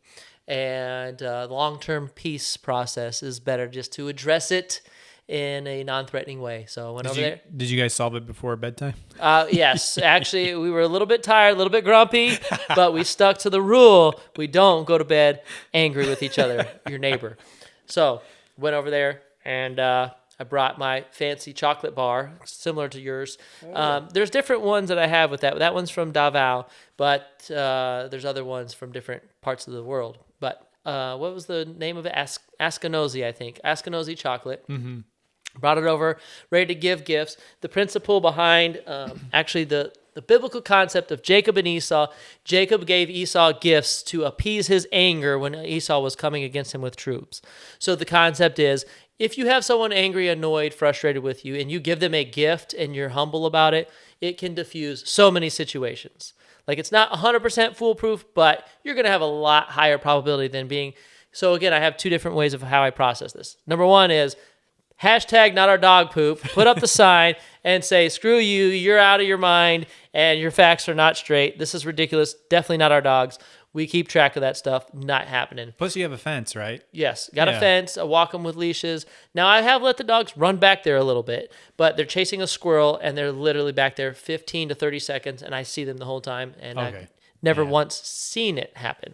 Speaker 1: and the long-term peace process is better just to address it in a non-threatening way. So I went over there.
Speaker 2: Did you guys solve it before bedtime?
Speaker 1: Yes. Actually, we were a little bit tired, a little bit grumpy, but we stuck to the rule. We don't go to bed angry with each other, your neighbor. So went over there, and I brought my fancy chocolate bar, similar to yours. There's different ones that I have with that. That one's from Davao, but there's other ones from different parts of the world. But what was the name of it? Askinosie, I think. Askinosie chocolate. Mm-hmm. Brought it over, ready to give gifts. The principle behind actually the biblical concept of Jacob and Esau. Jacob gave Esau gifts to appease his anger when Esau was coming against him with troops. So the concept is, if you have someone angry, annoyed, frustrated with you, and you give them a gift and you're humble about it, it can diffuse so many situations. Like, it's not 100% foolproof, but you're going to have a lot higher probability than being. So again, I have two different ways of how I process this. Number one is, hashtag not our dog poop, put up the sign and say, screw you, you're out of your mind, and your facts are not straight. This is ridiculous. Definitely not our dogs. We keep track of that stuff. Not happening.
Speaker 2: Plus you have a fence, right?
Speaker 1: Yes. Got a fence. I walk them with leashes. Now, I have let the dogs run back there a little bit, but they're chasing a squirrel, and they're literally back there 15 to 30 seconds, and I see them the whole time, and I've never once seen it happen.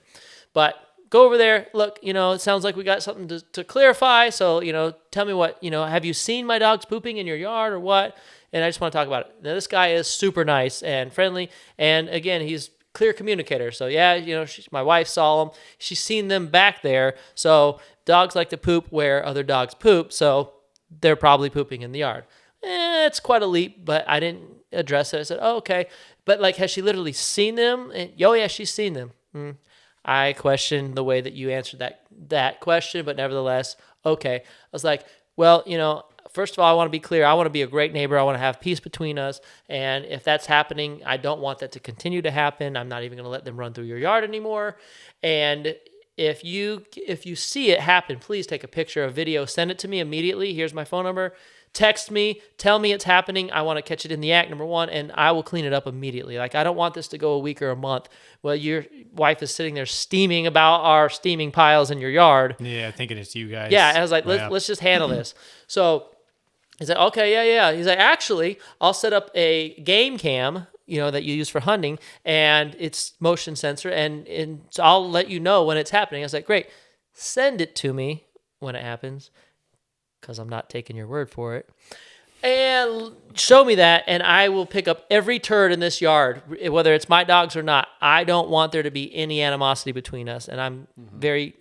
Speaker 1: But go over there. Look, it sounds like we got something to clarify. So, tell me what, have you seen my dogs pooping in your yard or what? And I just want to talk about it. Now, this guy is super nice and friendly. And again, he's clear communicator. So yeah, my wife saw him. She's seen them back there. So dogs like to poop where other dogs poop. So they're probably pooping in the yard. It's quite a leap, but I didn't address it. I said, oh, okay. But like, has she literally seen them? And, oh yeah, she's seen them. I questioned the way that you answered that question, but nevertheless, okay. I was like, well, first of all, I want to be clear. I want to be a great neighbor. I want to have peace between us. And if that's happening, I don't want that to continue to happen. I'm not even going to let them run through your yard anymore. And if you see it happen, please take a picture, a video, send it to me immediately. Here's my phone number. Text me, tell me it's happening. I want to catch it in the act, number one, and I will clean it up immediately. Like, I don't want this to go a week or a month. Well, your wife is sitting there steaming about our steaming piles in your yard.
Speaker 2: Yeah, thinking it's you guys.
Speaker 1: Yeah, and I was like, let's just handle this. So he's like, okay, yeah. He's like, actually, I'll set up a game cam, that you use for hunting, and it's motion sensor, and so I'll let you know when it's happening. I was like, great, send it to me when it happens, because I'm not taking your word for it. And show me that, and I will pick up every turd in this yard, whether it's my dogs or not. I don't want there to be any animosity between us, and I'm very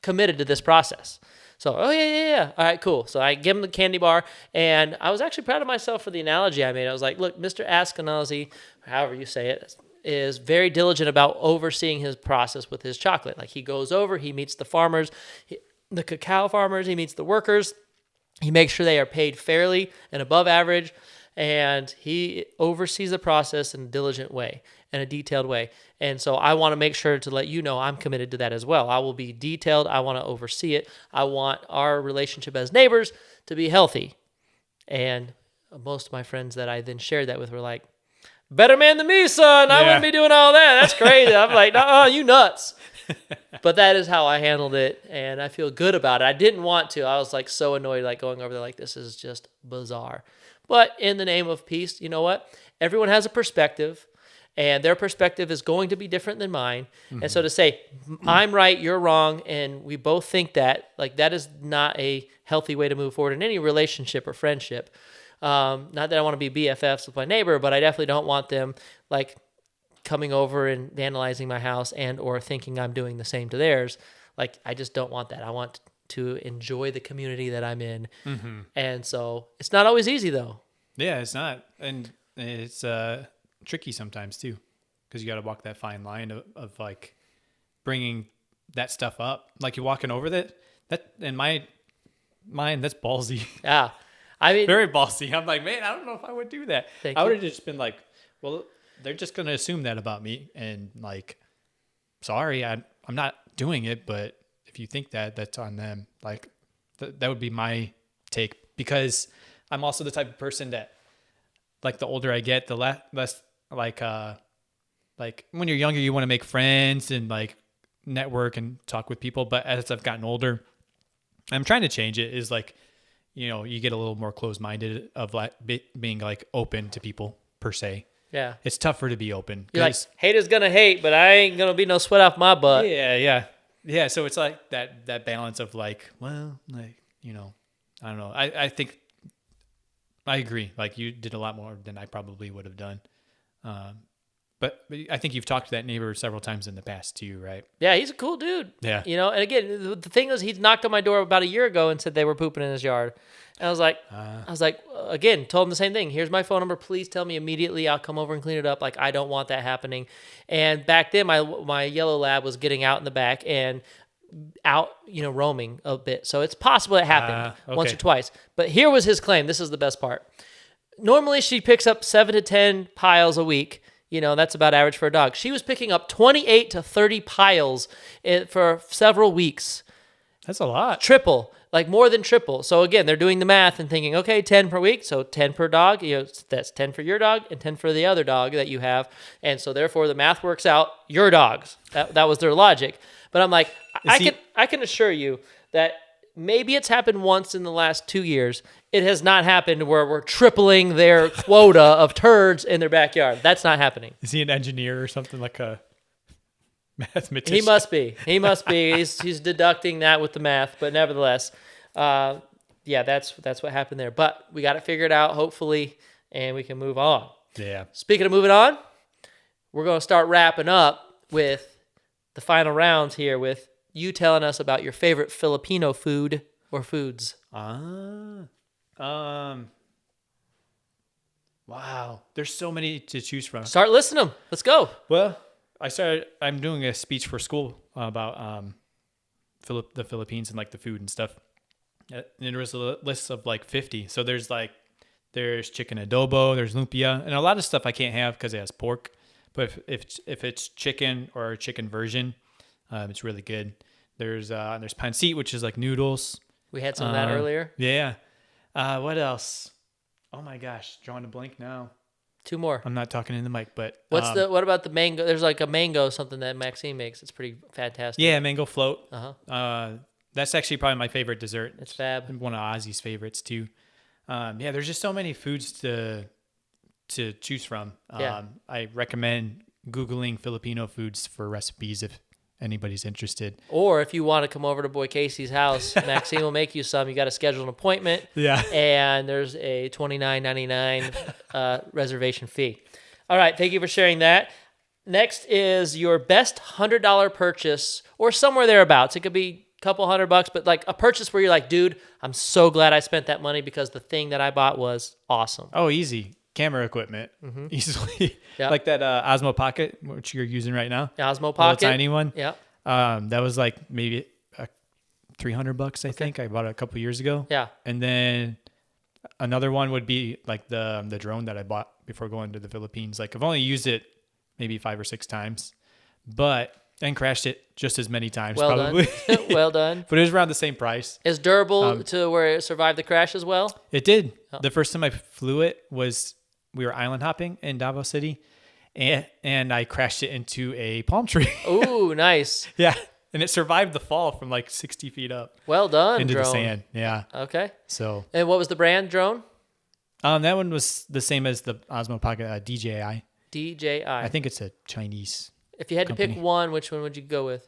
Speaker 1: committed to this process. So, oh, yeah. All right, cool. So I give him the candy bar, and I was actually proud of myself for the analogy I made. I was like, look, Mr. Ashkenazi, however you say it, is very diligent about overseeing his process with his chocolate. Like, he goes over, he meets the farmers, the cacao farmers, he meets the workers, he makes sure they are paid fairly and above average, and he oversees the process in a diligent way, in a detailed way. And so I want to make sure to let you know I'm committed to that as well. I will be detailed. I want to oversee it. I want our relationship as neighbors to be healthy. And most of my friends that I then shared that with were like, better man than me, son. I wouldn't be doing all that. That's crazy. I'm like, no, you nuts. But that is how I handled it, and I feel good about it. I didn't want to. I was like so annoyed, like going over there like, this is just bizarre. But in the name of peace, you know what? Everyone has a perspective, and their perspective is going to be different than mine. And so to say, I'm right, you're wrong, and we both think that, like, that is not a healthy way to move forward in any relationship or friendship. Not that I want to be BFFs with my neighbor, but I definitely don't want them, like, coming over and vandalizing my house and or thinking I'm doing the same to theirs. Like, I just don't want that. I want to enjoy the community that I'm in. And so it's not always easy, though.
Speaker 2: Yeah, it's not. And it's tricky sometimes, too, because you got to walk that fine line of like bringing that stuff up. Like, you're walking over that in my mind, that's ballsy.
Speaker 1: Yeah. I mean,
Speaker 2: very ballsy. I'm like, man, I don't know if I would do that. I would have just been like, well, they're just going to assume that about me. And like, sorry, I'm not doing it. But if you think that, that's on them. Like, that would be my take, because I'm also the type of person that, like, the older I get, the less like when you're younger, you want to make friends and like network and talk with people. But as I've gotten older, I'm trying to change it. Is like, you get a little more closed-minded of like being like open to people per se.
Speaker 1: Yeah.
Speaker 2: It's tougher to be open.
Speaker 1: You're like, haters gonna hate, but I ain't gonna be no sweat off my butt.
Speaker 2: Yeah. So it's like that balance of like, well, like, I don't know. I think I agree. Like, you did a lot more than I probably would have done. But I think you've talked to that neighbor several times in the past too, right?
Speaker 1: Yeah, he's a cool dude.
Speaker 2: Yeah.
Speaker 1: And again, the thing is, he knocked on my door about a year ago and said they were pooping in his yard. And I was like, again, told him the same thing. Here's my phone number. Please tell me immediately. I'll come over and clean it up. Like, I don't want that happening. And back then, my yellow lab was getting out in the back and out, roaming a bit. So it's possible it happened once or twice. But here was his claim. This is the best part. Normally, she picks up 7 to 10 piles a week. That's about average for a dog. She was picking up 28 to 30 piles for several weeks.
Speaker 2: That's a lot.
Speaker 1: Triple, like more than triple. So again, they're doing the math and thinking, okay, 10 per week. So 10 per dog, that's 10 for your dog and 10 for the other dog that you have. And so therefore the math works out your dogs. That was their logic. But I'm like, I can assure you that maybe it's happened once in the last 2 years. It has not happened where we're tripling their quota of turds in their backyard. That's not happening.
Speaker 2: Is he an engineer or something, like a mathematician?
Speaker 1: He must be. He's deducting that with the math, but nevertheless, that's what happened there. But we got it figured out, hopefully, and we can move on.
Speaker 2: Yeah.
Speaker 1: Speaking of moving on, we're going to start wrapping up with the final rounds here with you telling us about your favorite Filipino food. or foods?
Speaker 2: Wow. There's so many to choose from.
Speaker 1: Start listing them. Let's go.
Speaker 2: Well, I'm doing a speech for school about the Philippines and like the food and stuff. And there was a list of like 50. So there's chicken adobo, there's lumpia, and a lot of stuff I can't have because it has pork. But if it's chicken or a chicken version, it's really good. There's pancit, which is like noodles.
Speaker 1: We had some of that earlier.
Speaker 2: Yeah. What else? Oh my gosh, drawing a blank now.
Speaker 1: 2 more.
Speaker 2: I'm not talking in the mic, but
Speaker 1: what about the mango? There's like a mango something that Maxine makes. It's pretty fantastic.
Speaker 2: Yeah, mango float.
Speaker 1: Uh-huh.
Speaker 2: That's actually probably my favorite dessert.
Speaker 1: It's fab.
Speaker 2: One of Ozzy's favorites too. Yeah, there's just so many foods to choose from.
Speaker 1: Yeah.
Speaker 2: I recommend Googling Filipino foods for recipes if anybody's interested.
Speaker 1: Or if you want to come over to Boy Casey's house, Maxine will make you some. You got to schedule an appointment.
Speaker 2: Yeah.
Speaker 1: And there's a $29.99 reservation fee. All right. Thank you for sharing that. Next is your best $100 purchase or somewhere thereabouts. It could be a couple $100, but like a purchase where you're like, dude, I'm so glad I spent that money because the thing that I bought was awesome.
Speaker 2: Oh, easy. Camera equipment. Easily.
Speaker 1: Yep.
Speaker 2: Like that Osmo Pocket, which you're using right now.
Speaker 1: Osmo
Speaker 2: The
Speaker 1: Pocket.
Speaker 2: little tiny one.
Speaker 1: Yeah.
Speaker 2: That was like maybe $300, I think. I bought it a couple years ago.
Speaker 1: Yeah.
Speaker 2: And then another one would be like the drone that I bought before going to the Philippines. Like I've only used it maybe 5 or 6 times, and crashed it just as many times
Speaker 1: Well
Speaker 2: probably.
Speaker 1: done. Well done.
Speaker 2: But it was around the same price.
Speaker 1: Is durable to where it survived the crash as well?
Speaker 2: It did.
Speaker 1: Oh.
Speaker 2: The first time I flew it was we were island hopping in Davao City, and I crashed it into a palm tree.
Speaker 1: Ooh, nice.
Speaker 2: Yeah. And it survived the fall from like 60 feet up
Speaker 1: Well done,
Speaker 2: into
Speaker 1: drone.
Speaker 2: the sand. Yeah.
Speaker 1: Okay.
Speaker 2: So
Speaker 1: And what was the brand drone?
Speaker 2: that one was the same as the Osmo Pocket DJI.
Speaker 1: DJI.
Speaker 2: I think it's a Chinese.
Speaker 1: If you had to
Speaker 2: company.
Speaker 1: pick one, which one would you go with?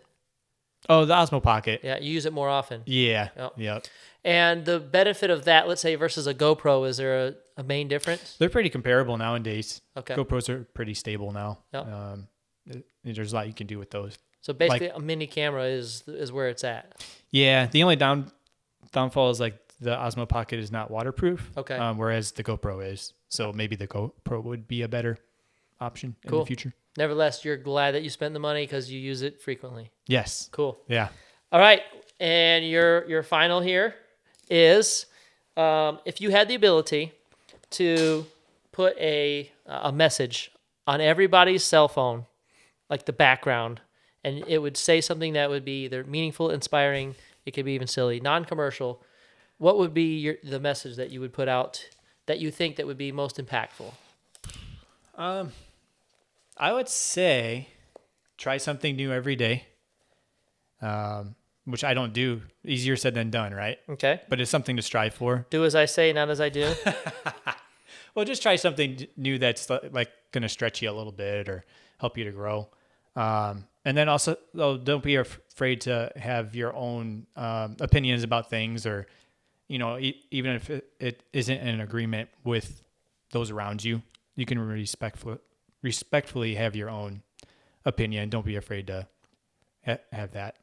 Speaker 2: Oh, the Osmo Pocket.
Speaker 1: Yeah, you use it more often.
Speaker 2: Yeah.
Speaker 1: Yep.
Speaker 2: Yep.
Speaker 1: And the benefit of that, let's say versus a GoPro, is there a main difference?
Speaker 2: They're pretty comparable nowadays.
Speaker 1: Okay.
Speaker 2: GoPros are pretty stable now.
Speaker 1: Yep.
Speaker 2: There's a lot you can do with those.
Speaker 1: So basically, a mini camera is where it's at.
Speaker 2: Yeah. The only downfall is like the Osmo Pocket is not waterproof.
Speaker 1: Okay.
Speaker 2: Whereas the GoPro is. So maybe the GoPro would be a better option in the future.
Speaker 1: Nevertheless, you're glad that you spent the money because you use it frequently.
Speaker 2: Yes.
Speaker 1: Cool.
Speaker 2: Yeah.
Speaker 1: All right. And your final here is if you had the ability to put a message on everybody's cell phone, like the background, and it would say something that would be either meaningful, inspiring, it could be even silly, non-commercial, what would be the message that you would put out that you think that would be most impactful?
Speaker 2: I would say try something new every day, which I don't do. Easier said than done, right?
Speaker 1: Okay.
Speaker 2: But it's something to strive for.
Speaker 1: Do as I say, not as I do.
Speaker 2: Well, just try something new that's like going to stretch you a little bit or help you to grow. And then also, don't be afraid to have your own opinions about things, or, even if it isn't in agreement with those around you, you can respectfully have your own opinion. Don't be afraid to have that.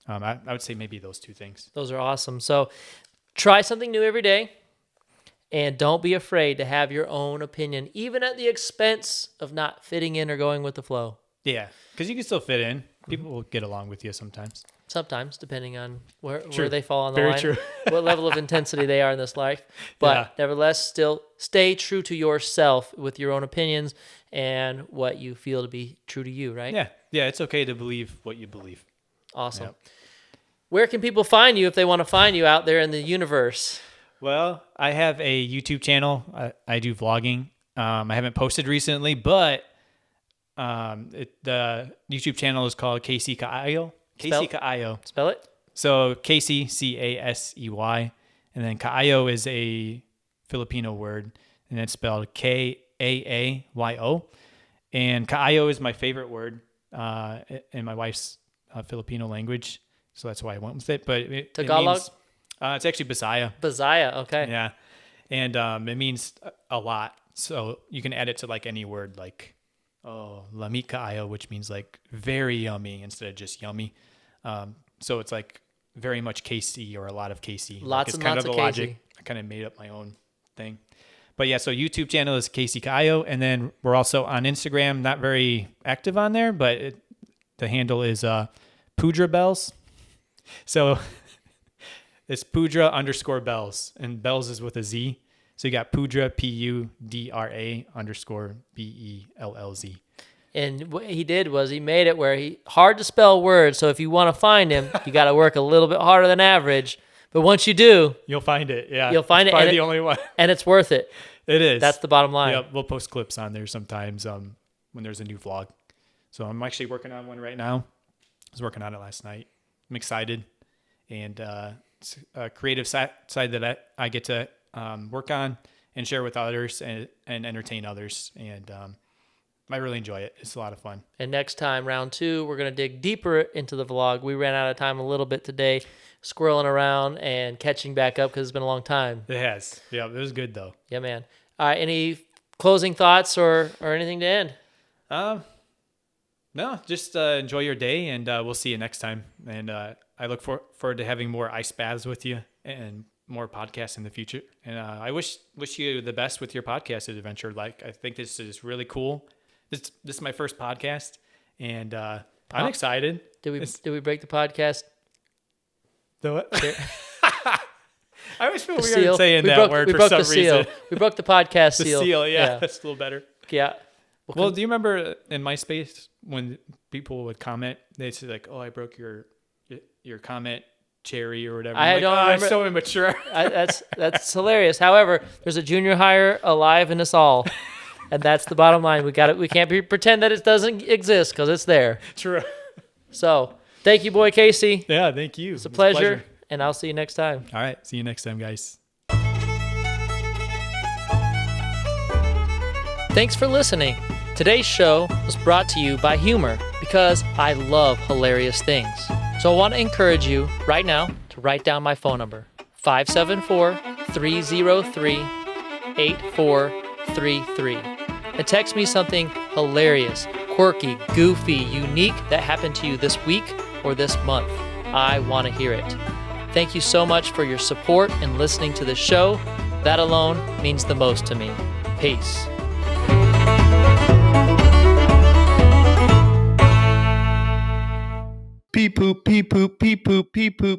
Speaker 2: I would say maybe those 2 things.
Speaker 1: Those are awesome. So try something new every day, and don't be afraid to have your own opinion, even at the expense of not fitting in or going with the flow.
Speaker 2: Yeah, because you can still fit in. People will get along with you sometimes.
Speaker 1: Sometimes, depending on where
Speaker 2: True.
Speaker 1: they fall on the
Speaker 2: Very
Speaker 1: line,
Speaker 2: true.
Speaker 1: what level of intensity they are in this life. But
Speaker 2: Yeah.
Speaker 1: nevertheless, still stay true to yourself with your own opinions and what you feel to be true to you, right?
Speaker 2: Yeah, it's okay to believe what you believe.
Speaker 1: Awesome.
Speaker 2: Yep.
Speaker 1: Where can people find you if they want to find you out there in the universe?
Speaker 2: Well, I have a YouTube channel. I do vlogging. I haven't posted recently, but the YouTube channel is called Casey Kaayo. Casey Kaayo.
Speaker 1: Spell it.
Speaker 2: So Casey, Casey, and then Kaayo is a Filipino word, and it's spelled Kaayo. And Kaayo is my favorite word in my wife's Filipino language, so that's why I went with it. But it
Speaker 1: Tagalog?
Speaker 2: means, it's actually Bisaya.
Speaker 1: Bisaya, okay.
Speaker 2: Yeah, and it means a lot. So you can add it to like any word, like lamit kaayo, which means like very yummy instead of just yummy. So it's like very much KC or a lot of KC.
Speaker 1: Lots
Speaker 2: it's
Speaker 1: and
Speaker 2: kind
Speaker 1: lots
Speaker 2: of
Speaker 1: of
Speaker 2: the
Speaker 1: KC.
Speaker 2: logic. I kind of made up my own thing. But yeah, so YouTube channel is Casey Cayo, and then we're also on Instagram. Not very active on there, but the handle is Pudra Bells. So it's Pudra_Bells, and Bells is with a Z. So you got Pudra PUDRA_BELLZ.
Speaker 1: And what he did was he made it where hard to spell words. So if you want to find him, you got to work a little bit harder than average. But once you do,
Speaker 2: You'll find it. Yeah,
Speaker 1: you'll find
Speaker 2: it's
Speaker 1: it.
Speaker 2: probably the only one.
Speaker 1: And it's worth it.
Speaker 2: It is.
Speaker 1: That's the bottom line.
Speaker 2: Yeah, we'll post clips on there sometimes when there's a new vlog. So I'm actually working on one right now. I was working on it last night. I'm excited. And it's a creative side that I get to work on and share with others and entertain others. And I really enjoy it. It's a lot of fun.
Speaker 1: And next time, round 2, we're going to dig deeper into the vlog. We ran out of time a little bit today, squirreling around and catching back up because it's been a long time.
Speaker 2: It has. Yeah, it was good though.
Speaker 1: Yeah, man. All right, any closing thoughts or anything to end?
Speaker 2: No, just enjoy your day, and we'll see you next time. And I look forward to having more ice baths with you and more podcasts in the future. And I wish you the best with your podcast adventure. Like, I think this is really cool. This is my first podcast, and I'm excited.
Speaker 1: Did we break the podcast?
Speaker 2: The what? I always feel
Speaker 1: The
Speaker 2: weird
Speaker 1: seal.
Speaker 2: saying
Speaker 1: We
Speaker 2: that
Speaker 1: broke-
Speaker 2: word
Speaker 1: we
Speaker 2: for
Speaker 1: broke
Speaker 2: some
Speaker 1: the seal.
Speaker 2: reason.
Speaker 1: We broke the podcast
Speaker 2: The
Speaker 1: seal.
Speaker 2: seal, yeah, that's a little better.
Speaker 1: Yeah.
Speaker 2: Well, do you remember in MySpace when people would comment, they'd say like, "Oh, I broke your comment, cherry or whatever."
Speaker 1: I
Speaker 2: I'm
Speaker 1: don't
Speaker 2: like,
Speaker 1: remember.
Speaker 2: I'm so immature.
Speaker 1: That's hilarious. However, there's a junior hire alive in us all, and that's the bottom line. We can't pretend that it doesn't exist because it's there.
Speaker 2: True.
Speaker 1: So thank you, boy Casey.
Speaker 2: Yeah, thank you.
Speaker 1: It's a pleasure, and I'll see you next time.
Speaker 2: All right, see you next time, guys.
Speaker 1: Thanks for listening. Today's show was brought to you by humor because I love hilarious things. So I want to encourage you right now to write down my phone number, 574-303-8433, and text me something hilarious, quirky, goofy, unique that happened to you this week or this month. I want to hear it. Thank you so much for your support and listening to the show. That alone means the most to me. Peace.
Speaker 3: Pee poop, pee poop, pee poop, pee poop.